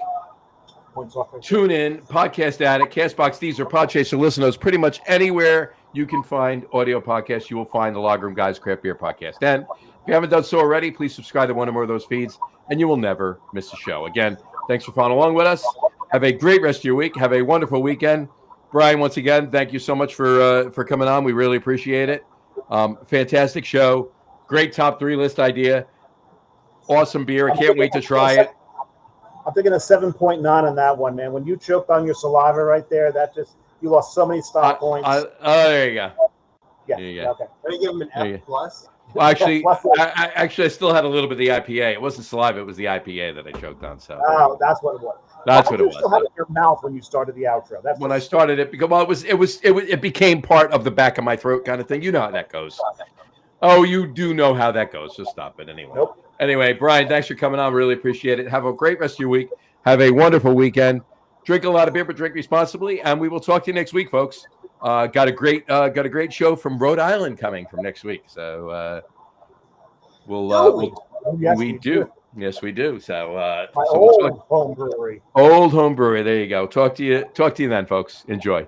TuneIn, Podcast Addict, Castbox, Deezer, Podchaser, Listeners. Pretty much anywhere you can find audio podcasts, you will find the Lager Room Guys Craft Beer Podcast. And if you haven't done so already, please subscribe to one or more of those feeds, and you will never miss a show. Again, thanks for following along with us. Have a great rest of your week. Have a wonderful weekend. Bryan, once again, thank you so much for coming on. We really appreciate it. Fantastic show. Great top 3 list idea. Awesome beer. I can't wait to try it. I'm thinking a 7.9 on that one, man. When you choked on your saliva right there, you lost so many stock points. There you go. Yeah. There you go. Okay. Can I give him an F plus? Well, actually, I still had a little bit of the IPA. It wasn't saliva; it was the IPA that I choked on. So, that's what it was. That's what it You was. still had it in your mouth when you started the outro. That's when I started it, because it became part of the back of my throat kind of thing. You know how that goes. Oh, you do know how that goes. So stop it anyway. Nope. Anyway, Bryan, thanks for coming on. Really appreciate it. Have a great rest of your week. Have a wonderful weekend. Drink a lot of beer, but drink responsibly. And we will talk to you next week, folks. Got a great show from Rhode Island coming from next week. So we do. Yes, we do. So my old home brewery. Old home brewery. There you go. Talk to you then, folks. Enjoy.